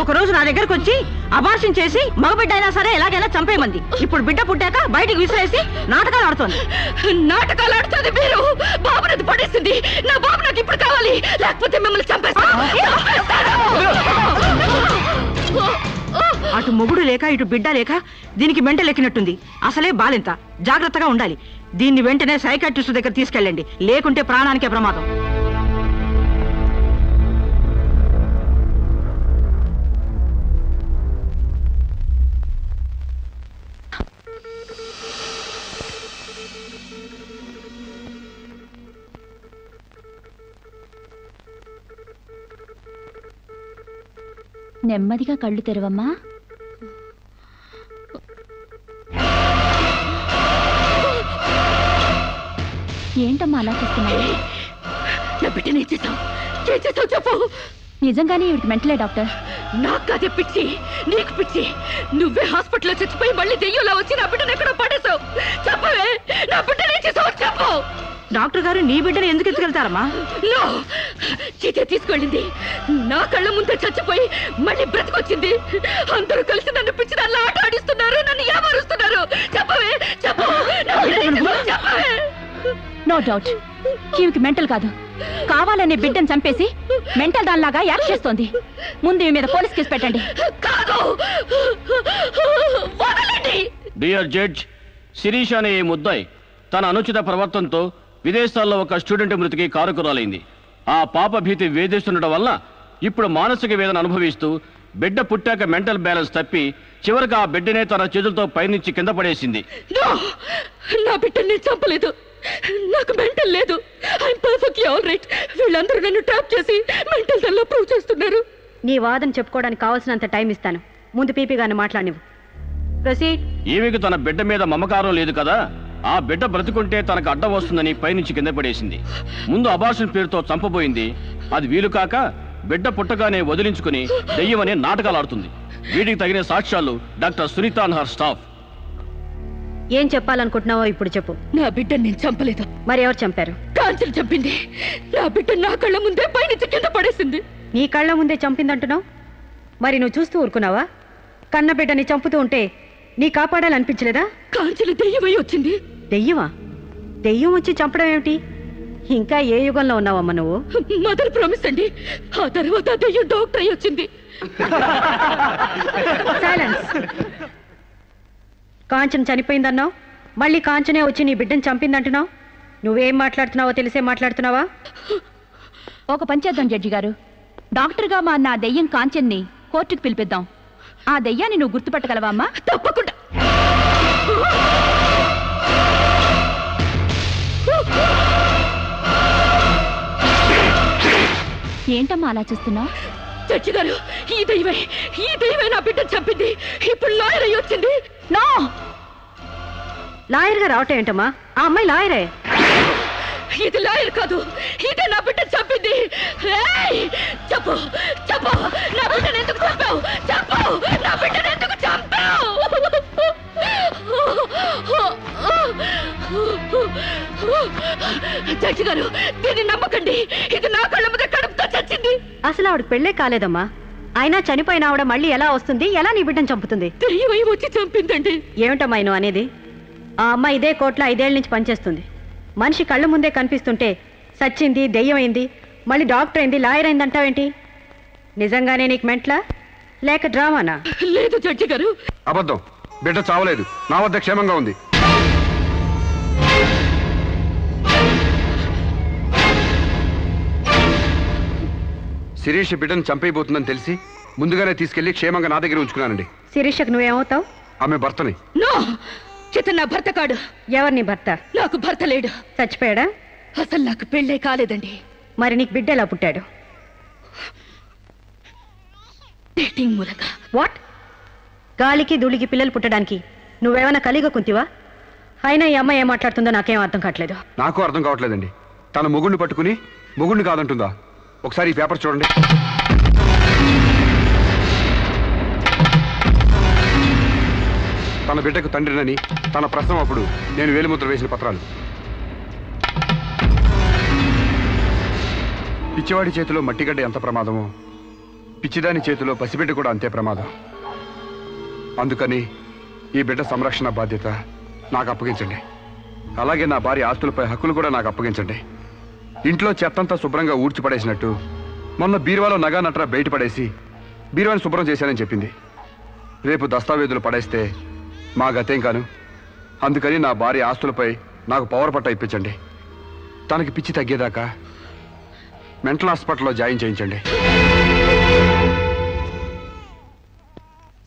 ఒక రోజు నా దగ్గరకు వచ్చి అబార్షన్ చేసి మగబిడ్డ అయినా సరే ఎలాగైనా చంపేయమంది. ఇప్పుడు బిడ్డ పుట్టాక బయటికి విసిరేసి నాటకాలు ఆడుతోంది. నాటకాలు ఆడుతుంది మీరు. బాబునది పడేసింది. నా బాబు నాకు ఇప్పుడు కావాలి, లేకపోతే మిమ్మల్ని చంపేస్తాను. అటు మొగుడు లేక ఇటు బిడ్డ లేక దీనికి మెంటల్ ఎక్కినట్టుంది. అసలే బాలింత, జాగ్రత్తగా ఉండాలి. దీన్ని వెంటనే సైకాట్రిస్ట్ దగ్గర తీసుకెళ్ళండి, లేకుంటే ప్రాణానికే ప్రమాదం. నెమ్మదిగా కళ్ళు తెరవమ్మా. ఏంటమ్మా అలా చూస్తున్నావు? నా బిడ్డని ఏం చేసావు చెప్పు. నిజంగానే ఇవిడికి మెంటలే డాక్టర్. నాకు అదే పిచ్చి, నీకు పిచ్చి. నువ్వే హాస్పిటల్లో చచ్చిపోయి మళ్ళీ దెయ్యంలా వచ్చి నా బిడ్డను ఎక్కడో పడేసావు. చెప్పవే, నా బిడ్డని ఏం చేసావు చెప్పు. డాక్టర్ గారు నీ బిడ్డను ఎందుకు ఎత్తుకెళ్తారమ్మా? చీతే తీసుకెళ్ళింది. నా కళ్ళ ముందే చచ్చిపోయి మళ్ళీ బ్రతికొచ్చింది. అందరూ కలిసి నన్ను పిచ్చి దాన్ని ఆట ఆడిస్తున్నారు, నన్ను ఏమారుస్తున్నారు. చెప్పవే చెప్పు. నో డౌట్, ఈవికి మెంటల్ కాదు, కావాలనే బిడ్డను చంపేసి మెంటల్ దానిలాగా యాక్ట్ చేస్తోంది. ముందు ఈ మీద పోలీస్ కేసు పెట్టండి. డియర్ జడ్జ్, శిరీష్ అనే ఈ ముద్దాయి తన అనుచిత ప్రవర్తనతో విదేశాల్లో ఒక స్టూడెంట్ మృతికి కారకురాలైంది. ఆ పాప భీతి వేధిస్తుండటం వల్ల ఇప్పుడు మానసిక వేదన అనుభవిస్తూ బిడ్డ పుట్టాక మెంటల్ బ్యాలెన్స్ తప్పి చివరికి ఆ బిడ్డనే తన చేతులతో పైనుంచి కింద పడేసింది. నా బిడ్డని చంపలేదు, నాకు మెంటల్ లేదు. I'm perfectly all right. వీళ్ళందరూ నన్ను ట్రాప్ చేసి మెంటల్ దానిలో ప్రూవ్ చేస్తున్నారు. నీ వాదన చెప్పుకోవడానికి కావాల్సినంత టైం ఇస్తాను. ముందు పీపీ గారిని మాట్లాడినవు. ప్రొసీడ్. ఈమెకు తన బిడ్డ మీద మమకారం లేదు కదా, ఆ బిడ్డ బ్రతుకుంటే తనకు అడ్డం వస్తుందని పైనుంచి కింద పడేసింది. ముందు అబార్షన్ పేరుతో చంపబోయింది. అది వీలు కాక బిడ్డ పుట్టగానే వదిలించుకుని దెయ్యమనే నాటకాలు ఆడుతుంది. వీటికి తగిన సాక్ష్యాలు doctor Sunitha and her staff. ఏం చెప్పాలనుకుంటున్నావో ఇప్పుడు చెప్పు. నా బిడ్డని నేను చంపలేదు. మరి ఎవరు చంపారు? కాంచెలు చంపింది. నా బిడ్డ నా కళ్ళ ముందే పైనుంచి కింద పడేసింది. నీ కళ్ళ ముందే చంపిందంటున్నావు, మరి నువ్వు చూస్తూ ఊరుకున్నావా? కన్న బిడ్డని చంపుతూ ఉంటే నీ కాపాడాలనిపించలేదా? కాంచెలు దెయ్యమై వచ్చింది. దెయ్యమా? దెయ్యం వచ్చి చంపడం ఏమిటి? ఇంకా ఏ యుగంలో ఉన్నావమ్మా నువ్వు? మదర్ ప్రామిస్ అండి. ఆ తర్వాత దెయ్యం డాక్టర్ అయి వచ్చింది. సైలెన్స్. కాంచన చనిపోయిందన్నావు, మళ్ళీ కాంచనే వచ్చి నీ బిడ్డను చంపిందంటున్నావు. నువ్వేం మాట్లాడుతున్నావో తెలిసే మాట్లాడుతున్నావా? ఒక పని చేద్దాం జడ్జి గారు, డాక్టర్గా మా నా దెయ్యం కాంచన్ని కోర్టుకు పిలిపిద్దాం. ఆ దెయ్యాన్ని నువ్వు గుర్తుపట్టగలవా అమ్మా? తప్పకుండా. ఏంటమ్మా అలా చూస్తున్నావు? జడ్జి గారు, ఈ దైవే నా బిడ్డను చంపింది. ఇప్పుడు లాయర్ అయ్యి వచ్చింది. నో, లాయర్గా రావటం ఏంటమ్మా? ఆ అమ్మాయి లాయరే. ఇది లాయర్ కాదు, ఇదే నా బిడ్డను చంపింది. చెప్పు చెప్పు, నా బిడ్డను ఎందుకు చంపావు? చెప్పు, నా బిడ్డను ఎందుకు చంపావు? జడ్జి గారు, దీన్ని నమ్మకండి. ఇది నా కళ్ళ మీద కడుపుతో చచ్చింది. అసలు ఆవిడ పెళ్ళే కాలేదమ్మా. అయినా చనిపోయిన ఆవిడ మళ్ళీ ఎలా వస్తుంది? ఎలా నీ బిడ్డను చంపుతుంది? దెయ్యమై వచ్చి చంపిందండి. ఏమిటమ్మా నువ్వు అనేది? ఆ అమ్మాయి ఇదే కోర్టులో 5 ఏళ్ల నుంచి పనిచేస్తుంది. మనిషి కళ్ళ ముందే కనిపిస్తుంటే సచ్చింది, దెయ్యమైంది, మళ్ళీ డాక్టర్ అయింది, లాయర్ అయింది అంటావేంటి? నిజంగానే నీకు మెంట్లా లేక డ్రామానా? లేదు జడ్జి గారు, అబద్ధం. బిడ్డ చావలేదు, నా వద్ద క్షేమంగా ఉంది. శిరీష్ బిడ్డను చంపైపోతుందని తెలిసి ముందుగానే తీసుకెళ్లి క్షేమంగా నా దగ్గర ఉంచుకున్నానండి. శిరీషకు నువ్వేమవుతావు? ఆమె భర్తని. నో, ఇతను నా భర్త కాడు. ఎవరు నీ భర్త? నాకు భర్త లేడు. చచ్చిపోయాడా? అసలు నాకు పెళ్ళే కాలేదండి. మరి నీకు బిడ్డ ఎలా పుట్టాడు? డేటింగ్ మూలంగా. వాట్? గాలికి ధూళికి పిల్లలు పుట్టడానికి నువ్వేమైనా కలిగ కుంతివా? అయినా ఈ అమ్మాయి ఏం మాట్లాడుతుందో నాకేం అర్థం కావట్లేదు. నాకు అర్థం కావట్లేదండి. తన మొగుడిని పట్టుకుని మొగుడిని కాదంటుందా? ఒకసారి ఈ పేపర్ చూడండి. తన బిడ్డకు తండ్రినని తన ప్రసవం అప్పుడు నేను వేలిముద్ర వేసిన పత్రాలు. పిచ్చివాడి చేతిలో మట్టిగడ్డ ఎంత ప్రమాదమో పిచ్చిదాని చేతిలో పసిబిడ్డ కూడా అంతే ప్రమాదం. అందుకని ఈ బిడ్డ సంరక్షణ బాధ్యత నాకు అప్పగించండి. అలాగే నా భార్య ఆస్తులపై హక్కులు కూడా నాకు అప్పగించండి. ఇంట్లో చెత్తంతా శుభ్రంగా ఊడ్చిపడేసినట్టు మొన్న బీరువాలో నగా నట్రా బయటపడేసి బీరువాని శుభ్రం చేశానని చెప్పింది. రేపు దస్తావేజులు పడేస్తే మా గతేం కాను. అందుకని నా భార్య ఆస్తులపై నాకు పవర్ పట్ట ఇప్పించండి. తనకి పిచ్చి తగ్గేదాకా మెంటల్ హాస్పిటల్లో జాయిన్ చేయించండి.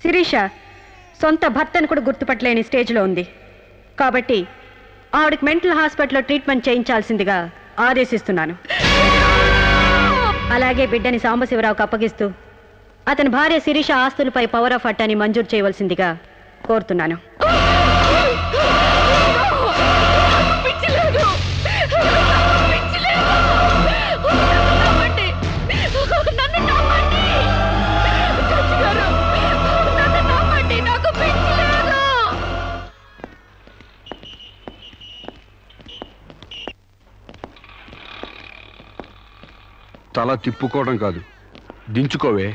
శిరీష సొంత భర్తను కూడా గుర్తుపట్టలేని స్టేజ్లో ఉంది. కాబట్టి ఆవిడకి మెంటల్ హాస్పిటల్లో ట్రీట్మెంట్ చేయించాల్సిందిగా ఆదేశిస్తున్నాను. అలాగే బిడ్డని సాంబశివరావుకు అప్పగిస్తూ అతని భార్య శిరీష ఆస్తులపై పవర్ ఆఫ్ అట్టాని మంజూరు చేయవలసిందిగా కోరుతున్నాను. తల తిప్పుకోవడం కాదు, దించుకోవే.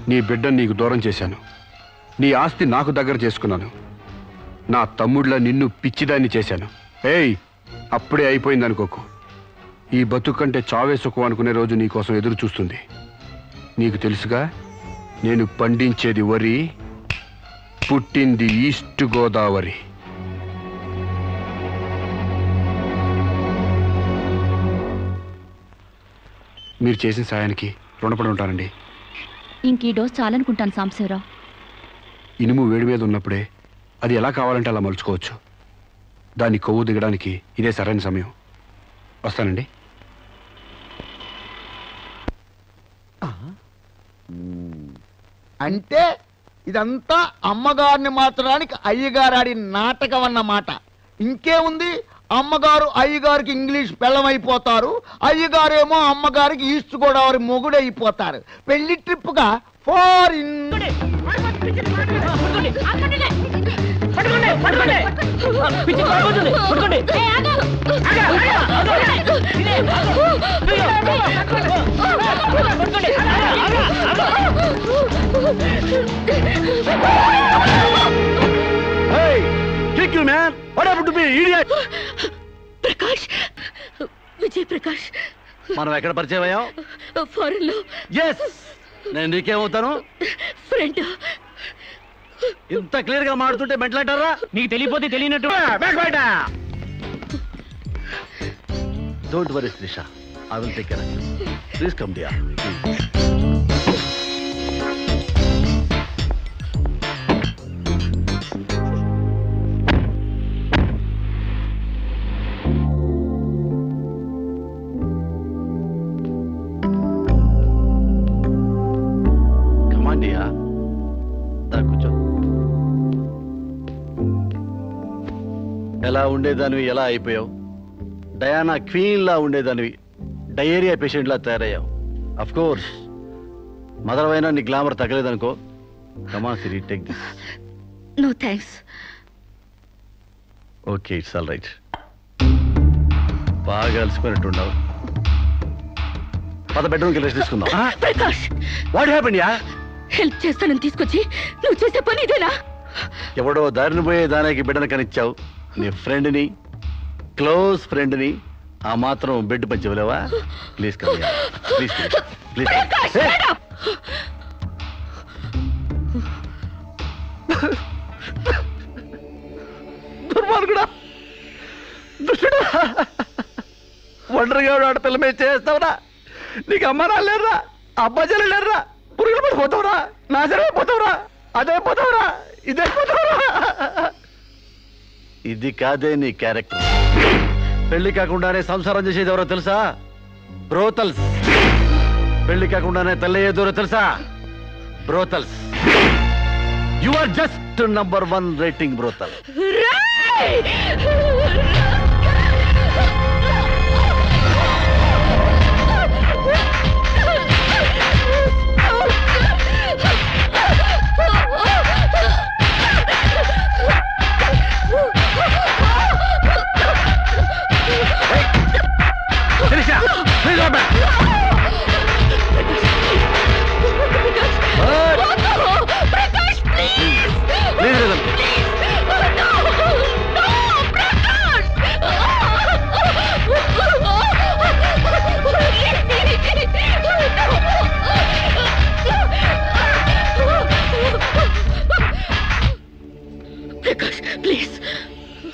నీ బిడ్డను నీకు దూరం చేశాను. నీ ఆస్తి నాకు దగ్గర చేసుకున్నాను. నా తమ్ముళ్ళ నిన్ను పిచ్చిదాన్ని చేశాను. ఏయ్, అప్పుడే అయిపోయిందనుకోకు. ఈ బతుకంటే చావే సుఖం అనుకునే రోజు నీకోసం ఎదురు చూస్తుంది. నీకు తెలుసుగా, నేను పండించేది వరి, పుట్టింది ఈస్ట్ గోదావరి. మీరు చేసిన సాయానికి రుణపడి ఉంటానండి. ఇంక ఈ డోస్ చాలనుకుంటాను సాంబశివరావు. ఇనుము వేడి మీద ఉన్నప్పుడే అది ఎలా కావాలంటే అలా మలుచుకోవచ్చు. దాన్ని కొవ్వు దిగడానికి ఇదే సరైన సమయం. వస్తానండి. అంటే ఇదంతా అమ్మగారిని మార్చడానికి అయ్యగారాడి నాటకం అన్నమాట. ఇంకేముంది, అమ్మగారు అయ్యగారికి ఇంగ్లీష్ పెళ్ళమైపోతారు, అయ్యగారేమో అమ్మగారికి ఈస్ట్ గోదావరి మొగుడైపోతారు. పెళ్లి ట్రిప్గా ఫారిన్. ప్రకాష్, విజయ్ ప్రకాష్, మనం ఎక్కడ పరిచయం అయ్యాం? ఫారెన్ లో. నేను నీకేమవుతాను? ఫ్రెండ్. ఇంత క్లియర్ గా మాడుతుంటే మెంటలంటారా? నీకు తెలియపోతే తెలియనట్టు. Don't worry Srisha, I will take care of you. Please come dear. ఎలా ఉండేదానివి ఎలా అయిపోయావు? డయానా క్వీన్ లా ఉండేదానివి డయేరియా పేషెంట్ లా తయారయ్యావు. అఫ్ కోర్స్ మదర్ అయినా నీ గ్లామర్ తగ్గలేదనుకో. Come Siri, take this. No thanks. Okay, it's all right. బాగా అలసిపోయినట్టున్నావు. పద బెడ్రూమ్కి రెస్ట్ తీసుకుందాం. ప్రకాష్, వాట్ హ్యాపెండ్ యా? హెల్ప్ చేస్తానని తీసుకొచ్చి నువ్వు చేసే పని ఇదేనా? ఎవడో దారిని పోయే దానికి బిడ్డను కనిచ్చావు. నీ ఫ్రెండ్ని, క్లోజ్ ఫ్రెండ్ని ఆ మాత్రం బెడ్ పంచవలేవా? Please come, please please. దుర్మార్గుడా, దుష్టుడా, ఒంటరిగా ఆడపిల్ల మీద చేస్తావురా? నీకు అమ్మ రాలేరురా, అబ్బాజీలు లేరురా, పురుగులు పడిపోతావురా, నాశనమైపోతావురా, అదైపోతావురా, ఇదైపోతావురా. ఇది కాదే నీ క్యారెక్టర్. పెళ్లి కాకుండానే సంసారం చేసేది ఎవరో తెలుసా? బ్రోతల్స్. పెళ్లి కాకుండానే తల్లయ్యేదెవరో తెలుసా? Brothels. You are just number 1 rating brothel.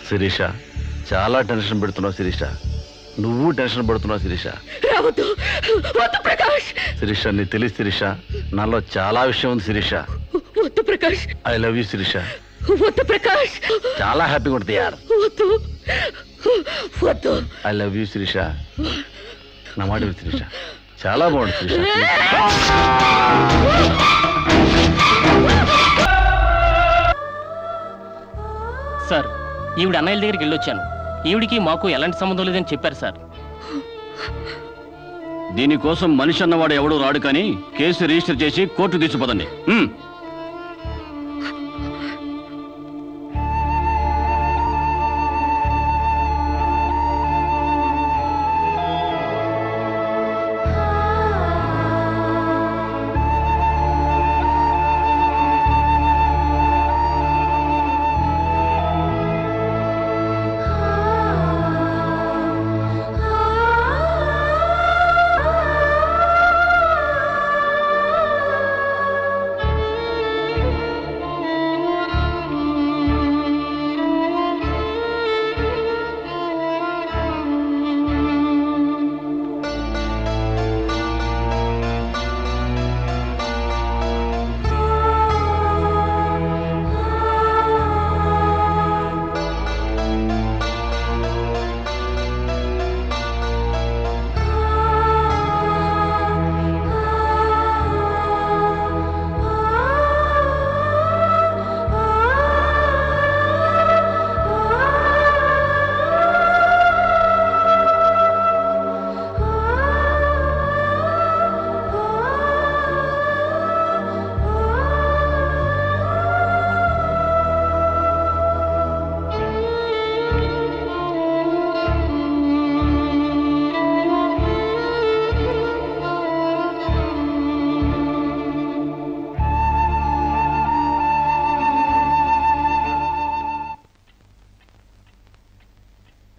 Sirisha, చాలా టెన్షన్ పెడుతున్నావు శిరీష. నువ్వు టెన్షన్ పడుతున్నావు శిరీష. శిరీష, నీ తెలియదు శిరీష, నాలో చాలా విషయం ఉంది Sirisha. I love you Sirisha. చాలా హ్యాపీగా ఉంటుంది యార్. I love you Sirisha. నా మాట శిరీష, చాలా బాగుంటుంది శిరీష. సార్, ఈవిడ అన్నయ్యల దగ్గరికి వెళ్ళొచ్చాను. ఈవిడికి మాకు ఎలాంటి సంబంధం లేదని చెప్పారు సార్. దీనికోసం మనిషి అన్నవాడు ఎవడూ రాడు, కానీ కేసు రిజిస్టర్ చేసి కోర్టు తీసుకుపోదండి.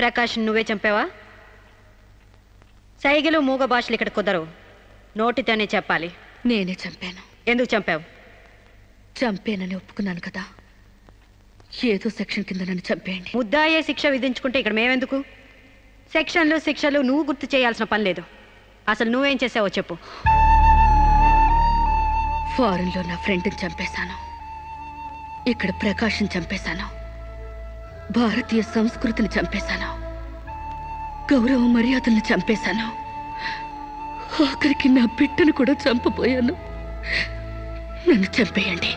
ప్రకాష్ నువ్వే చంపావా? సైగలు మూగ భాషలు ఇక్కడ కుదరవు, నోటితోనే చెప్పాలి. నేనే చంపాను. ఎందుకు చంపావు? చంపేనని ఒప్పుకున్నాను కదా, ఏదో సెక్షన్ కింద నన్ను చంపేయండి. ముద్దాయే శిక్ష విధించుకుంటే ఇక్కడ మేమెందుకు? సెక్షన్లు శిక్షలు నువ్వు గుర్తు చేయాల్సిన పని లేదు. అసలు నువ్వేం చేసావో చెప్పు. ఫారెన్లో నా ఫ్రెండ్ని చంపేశాను, ఇక్కడ ప్రకాశం చంపేశాను, భారతీయ సంస్కృతిని చంపేశాను, గౌరవ మర్యాదలను చంపేశాను, ఆఖరికి నా బిడ్డను కూడా చంపబోయాను. నన్ను చంపేయండి,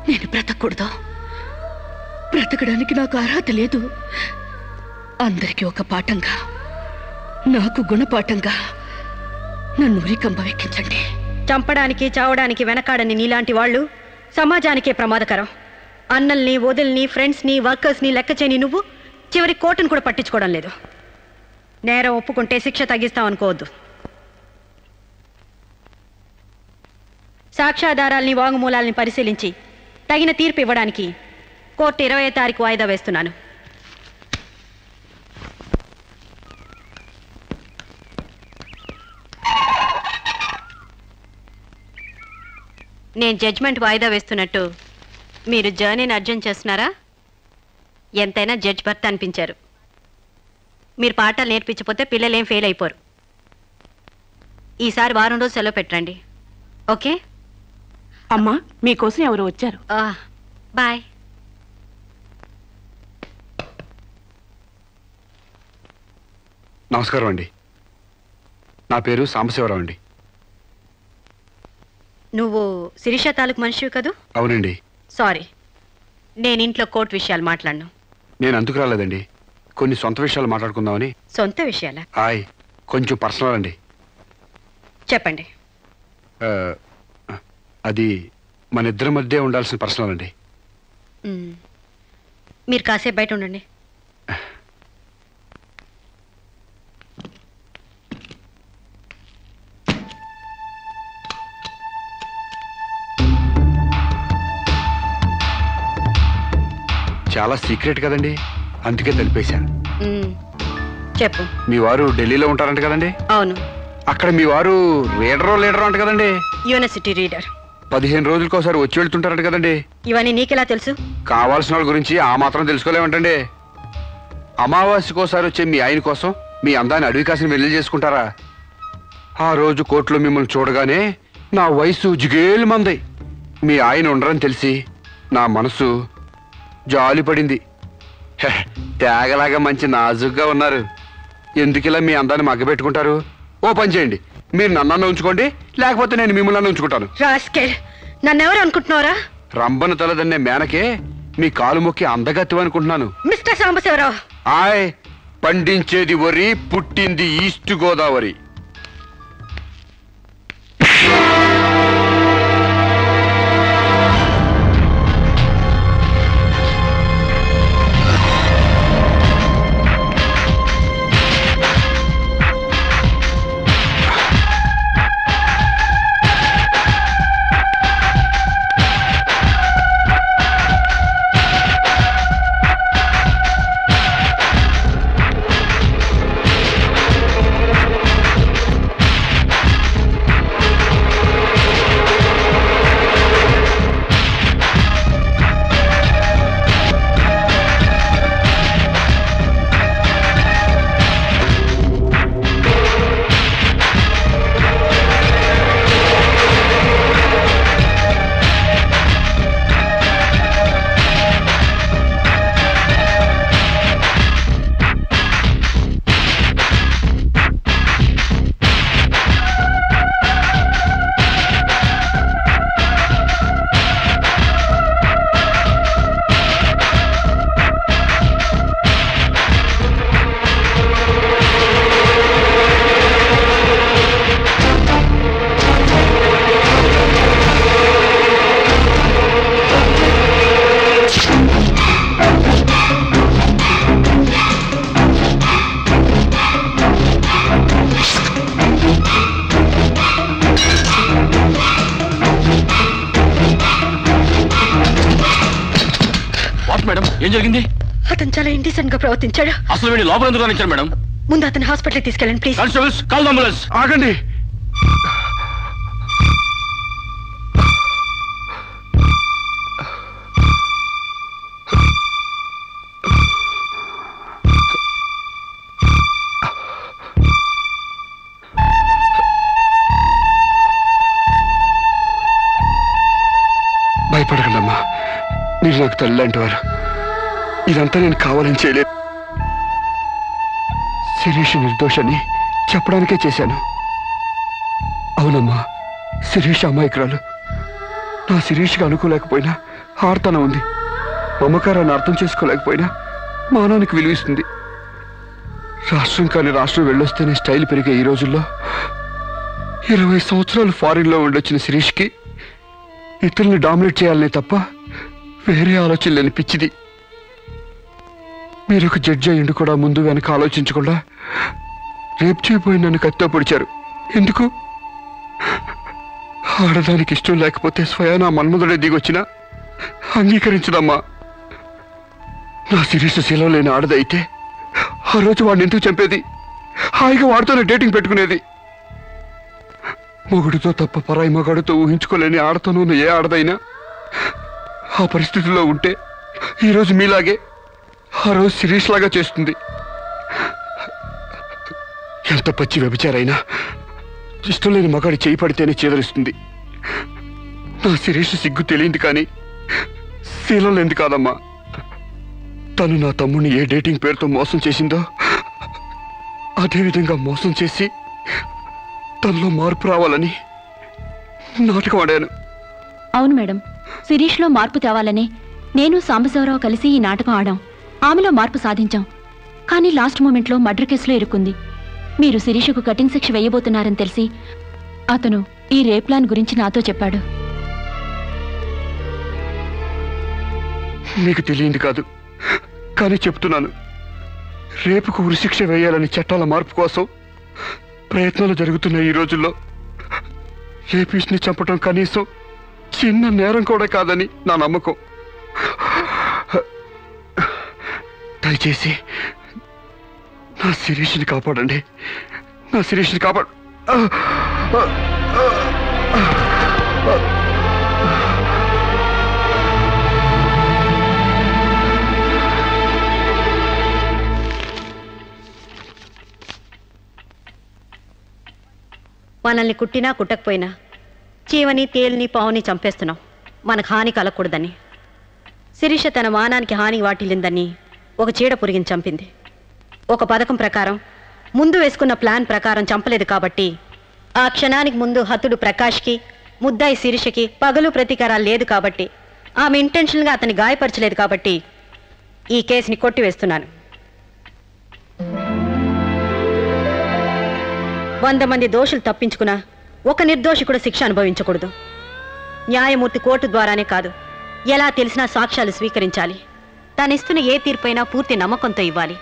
నేను బ్రతకూడదు. బ్రతకడానికి నాకు అర్హత లేదు. అందరికీ ఒక పాఠంగా, నాకు గుణపాఠంగా నన్ను ఉరికంబం ఎక్కించండి. చంపడానికి చావడానికి వెనకాడని నీలాంటి వాళ్ళు సమాజానికే ప్రమాదకరం. అన్నల్ని, వదిల్ని, ఫ్రెండ్స్ని, వర్కర్స్ని లెక్క చేయని నువ్వు చివరి కోర్టును కూడా పట్టించుకోవడం లేదు. నేరం ఒప్పుకుంటే శిక్ష తగ్గిస్తామనుకోవద్దు. సాక్ష్యాధారాల్ని, వాంగ్మూలాల్ని పరిశీలించి తగిన తీర్పు ఇవ్వడానికి కోర్టు 20వ తారీఖు వాయిదా వేస్తున్నాను. నేను జడ్జ్మెంట్ వాయిదా వేస్తున్నట్టు మీరు జర్నీని అర్జెంట్ చేస్తున్నారా? ఎంతైనా జడ్జ్ భర్త అనిపించారు. మీరు పాఠాలు నేర్పించకపోతే పిల్లలేం ఫెయిల్ అయిపోరు. ఈసారి వారం రోజు సెలవు పెట్టండి, ఓకే? అమ్మా, మీకోసం ఎవరు వచ్చారు. బాయ్. నమస్కారం అండి, నా పేరు సాంబశివరావు అండి. నువ్వు శిరీష తాలూకు మనిషివి కదూ? అవునండి. సారీ, నేను ఇంట్లో కోర్టు విషయాలు మాట్లాడను. నేను అందుకు రాలేదండి, కొన్ని సొంత విషయాలు మాట్లాడుకుందామని. సొంత విషయాలా? హాయ్, కొంచెం పర్సనల్ అండి. చెప్పండి. అది మన ఇద్దరి మధ్య ఉండాల్సిన పర్సనల్ అండి. మీరు కాసేపు బయట ఉండండి. చాలా సీక్రెట్ కదండి, అందుకే తెలిపేశా. చెప్పు. మీ వారు ఢిల్లీలో ఉంటారంట కదండి? అవును. అక్కడ మీ వారు లీడరో అంట కదండి? University reader. 15 రోజులకోసారి వచ్చి వెళ్తుంటారంట కదండి? ఇవన్నీ నీకెలా తెలుసు? కావాల్సిన వాళ్ళ గురించి ఆ మాత్రం తెలుసుకోలేమంటండి. అమావాస్యకోసారి వచ్చే మీ ఆయన కోసం మీ అందాన్ని అడవి కాసిన వెళ్ళి చేసుకుంటారా? ఆ రోజు కోర్టులో మిమ్మల్ని చూడగానే నా వయసు జిగేలు మంది. మీ ఆయన ఉండరని తెలిసి నా మనసు జాలి పడింది. తేగలాగా మంచి నాజుగ్గా ఉన్నారు. ఎందుకిలా మీ అందాన్ని మగ్గబెట్టుకుంటారు? ఓ పని చేయండి, మీరు నన్ను ఉంచుకోండి, లేకపోతే నేను మిమ్మల్ని ఉంచుకుంటాను. నన్నెవరు అనుకుంటున్నారా? రంబను తలదన్నే మేనకే మీ కాలు మొక్కి అందగత్తి అనుకుంటున్నాను. మిస్టర్ సాంబశివరావు, ఆయ్, పండించేది వరి, పుట్టింది ఈస్ట్ గోదావరి. మేడం, ఏం జరిగింది? అతను చాలా ఇండిసెంట్ గా ప్రవర్తించాడు. అసలు వీడి లోపల ఎందుకు రానిచ్చారు మేడం? ముందు అతను హాస్పిటల్కి తీసుకెళ్ళండి ప్లీజ్. Constables, call ambulance. ఆగండి. భయపడకండమ్మా, మీరు నాకు తల్లి లాంటి వారు. ఇదంతా నేను కావాలని చేయలేదు. శిరీష్ నిర్దోషని చెప్పడానికే చేశాను. అవునమ్మా, శిరీష్ అమాయకురాలు. నా శిరీష్కి అనుకోలేకపోయినా ఆర్తన ఉంది. మమకారాన్ని అర్థం చేసుకోలేకపోయినా మానవునికి విలువిస్తుంది. రాష్ట్రం కాని రాష్ట్రం వెళ్ళొస్తేనే స్టైల్ పెరిగే ఈ రోజుల్లో 20 సంవత్సరాలు ఫారిన్లో ఉండొచ్చిన శిరీష్కి ఇతరుల్ని డామినేట్ చేయాలనే తప్ప వేరే ఆలోచన లేని పిచ్చిది. మీరు ఒక జడ్జి అయ్యిండు కూడా ముందు వెనక ఆలోచించకుండా రేపు చేయబోయి నన్ను కత్తితో పొడిచారు. ఎందుకు? ఆడదానికి ఇష్టం లేకపోతే స్వయానా మన్మధుడే దిగొచ్చినా అంగీకరించదమ్మా. నా శిరీష శీలం లేని ఆడదైతే ఆ రోజు వాడిని ఎందుకు చంపేది? హాయిగా వాడితోనే డేటింగ్ పెట్టుకునేది. మొగుడితో తప్ప పరాయి మగాడితో ఊహించుకోలేని ఆడతోనూ ఏ ఆడదైనా ఆ పరిస్థితుల్లో ఉంటే ఈరోజు మీలాగే ఆ రోజు శిరీష్ లాగా చేస్తుంది. ఎంత పచ్చి వ్యభిచారైనా ఇష్టం లేని మగాడి చేయి పడితేనే చేదరిస్తుంది. నా శిరీష్ సిగ్గు తెలియంది కానీ శీలం లేనిది కాదమ్మా. తను నా తమ్ముడిని ఏ డేటింగ్ పేరుతో మోసం చేసిందో అదేవిధంగా మోసం చేసి తనలో మార్పు రావాలని నాటకం ఆడాను. అవును మేడం, శిరీష్లో మార్పు తేవాలని నేను సాంబశివరావు కలిసి ఈ నాటకం ఆడాం. ఆమెలో మార్పు సాధించాం. కానీ లాస్ట్ మూమెంట్లో మర్డర్ కేసులో ఇరుక్కుంది. మీరు శిరీషకు కటింగ్ శిక్ష వేయబోతున్నారని తెలిసి అతను ఈ రేప్ ప్లాన్ గురించి నాతో చెప్పాడు. మీకు తెలియంది కాదు కానీ చెప్తున్నాను. రేపుకు ఉరిశిక్ష వేయాలని చట్టాల మార్పు కోసం ప్రయత్నాలు జరుగుతున్న ఈ రోజుల్లో రేపిస్ట్ని చంపటం కనీసం చిన్న నేరం కూడా కాదని నా నమ్మకం. దయచేసి నా శిరీష్ని కాపాడండి. నా శిరీష్ని కాపాడు. మనల్ని కుట్టినా కుట్టకపోయినా చీవని తేలిని పావుని చంపేస్తున్నాం మనకు హాని కలగకూడదని. శిరీష తన మానానికి హాని వాటిల్లిందని ఒక చీడ పురిగిని చంపింది. ఒక పథకం ప్రకారం ముందు వేసుకున్న ప్లాన్ ప్రకారం చంపలేదు కాబట్టి ఆ క్షణానికి ముందు హతుడు ప్రకాష్కి ముద్దాయి శిరీషకి పగలు ప్రతీకారాలు లేదు కాబట్టి ఆమె ఇంటెన్షన్గా అతన్ని గాయపరచలేదు కాబట్టి ఈ కేసుని కొట్టివేస్తున్నాను. 100 మంది దోషులు తప్పించుకున్నా ఒక నిర్దోషి కూడా శిక్ష అనుభవించకూడదు. న్యాయమూర్తి కోర్టు ద్వారానే కాదు, ఎలా తెలిసినా సాక్ష్యాలు స్వీకరించాలి. తనిస్తున్న ఏ తీర్పైనా పూర్తి నమ్మకంతో ఇవ్వాలి.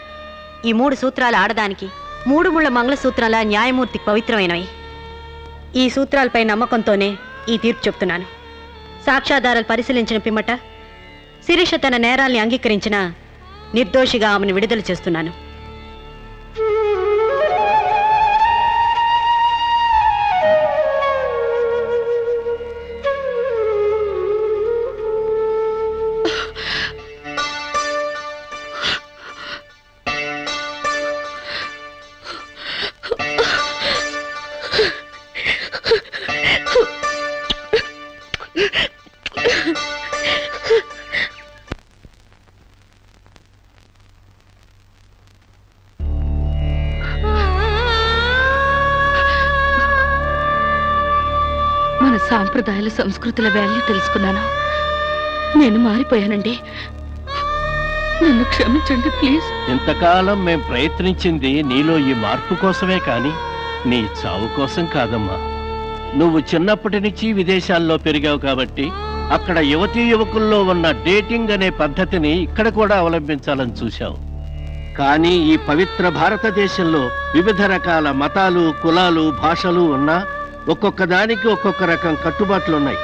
ఈ 3 సూత్రాలు ఆడదానికి 3 ముళ్ళ మంగళసూత్రాల న్యాయమూర్తికి పవిత్రమైనవి. ఈ సూత్రాలపై నమ్మకంతోనే ఈ తీర్పు చెప్తున్నాను. సాక్ష్యాధారాలు పరిశీలించిన పిమ్మట శిరీష తన నేరాల్ని అంగీకరించిన నిర్దోషిగా ఆమెను విడుదల చేస్తున్నాను. మన సాంప్రదాయాల సంస్కృతుల వాల్యూ తెలుసుకున్నాను. నేను మారిపోయానండి. నన్ను క్షమించండి ప్లీజ్. ఇంతకాలం మేం ప్రయత్నించింది నీలో ఈ మార్పు కోసమే కాని నీ చావు కోసం కాదమ్మా. నువ్వు చిన్నప్పటి నుంచి విదేశాల్లో పెరిగావు కాబట్టి అక్కడ యువతీ యువకుల్లో ఉన్న డేటింగ్ అనే పద్ధతిని ఇక్కడ కూడా అవలంబించాలని చూశావు. కానీ ఈ పవిత్ర భారతదేశంలో వివిధ రకాల మతాలు, కులాలు, భాషలు ఉన్నా ఒక్కొక్క దానికి ఒక్కొక్క రకం కట్టుబాట్లున్నాయి.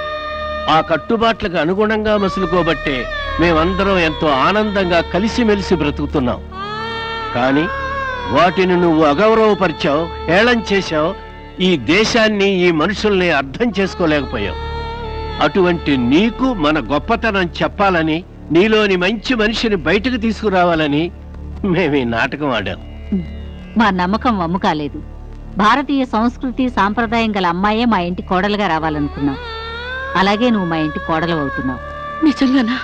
ఆ కట్టుబాట్లకు అనుగుణంగా మసులుకోబట్టే మేమందరం ఎంతో ఆనందంగా కలిసిమెలిసి బ్రతుకుతున్నాం. కానీ వాటిని నువ్వు అగౌరవపరిచావు, హేళన చేశావు. ఈ దేశాన్ని, ఈ మనుషుల్ని అర్థం చేసుకోలేకపోయావు. అటువంటి నీకు మన గొప్పతనం చెప్పాలని, నీలోని మంచి మనిషిని బయటకు తీసుకురావాలని మేము ఈ నాటకం ఆడాం. మా నమ్మకం వమ్ము కాలేదు. భారతీయ సంస్కృతి సాంప్రదాయం గల అమ్మాయే మా ఇంటి కోడలుగా రావాలనుకున్నావు. అలాగే నువ్వు మా ఇంటి కోడలు అవుతున్నావు. నిజంగానా?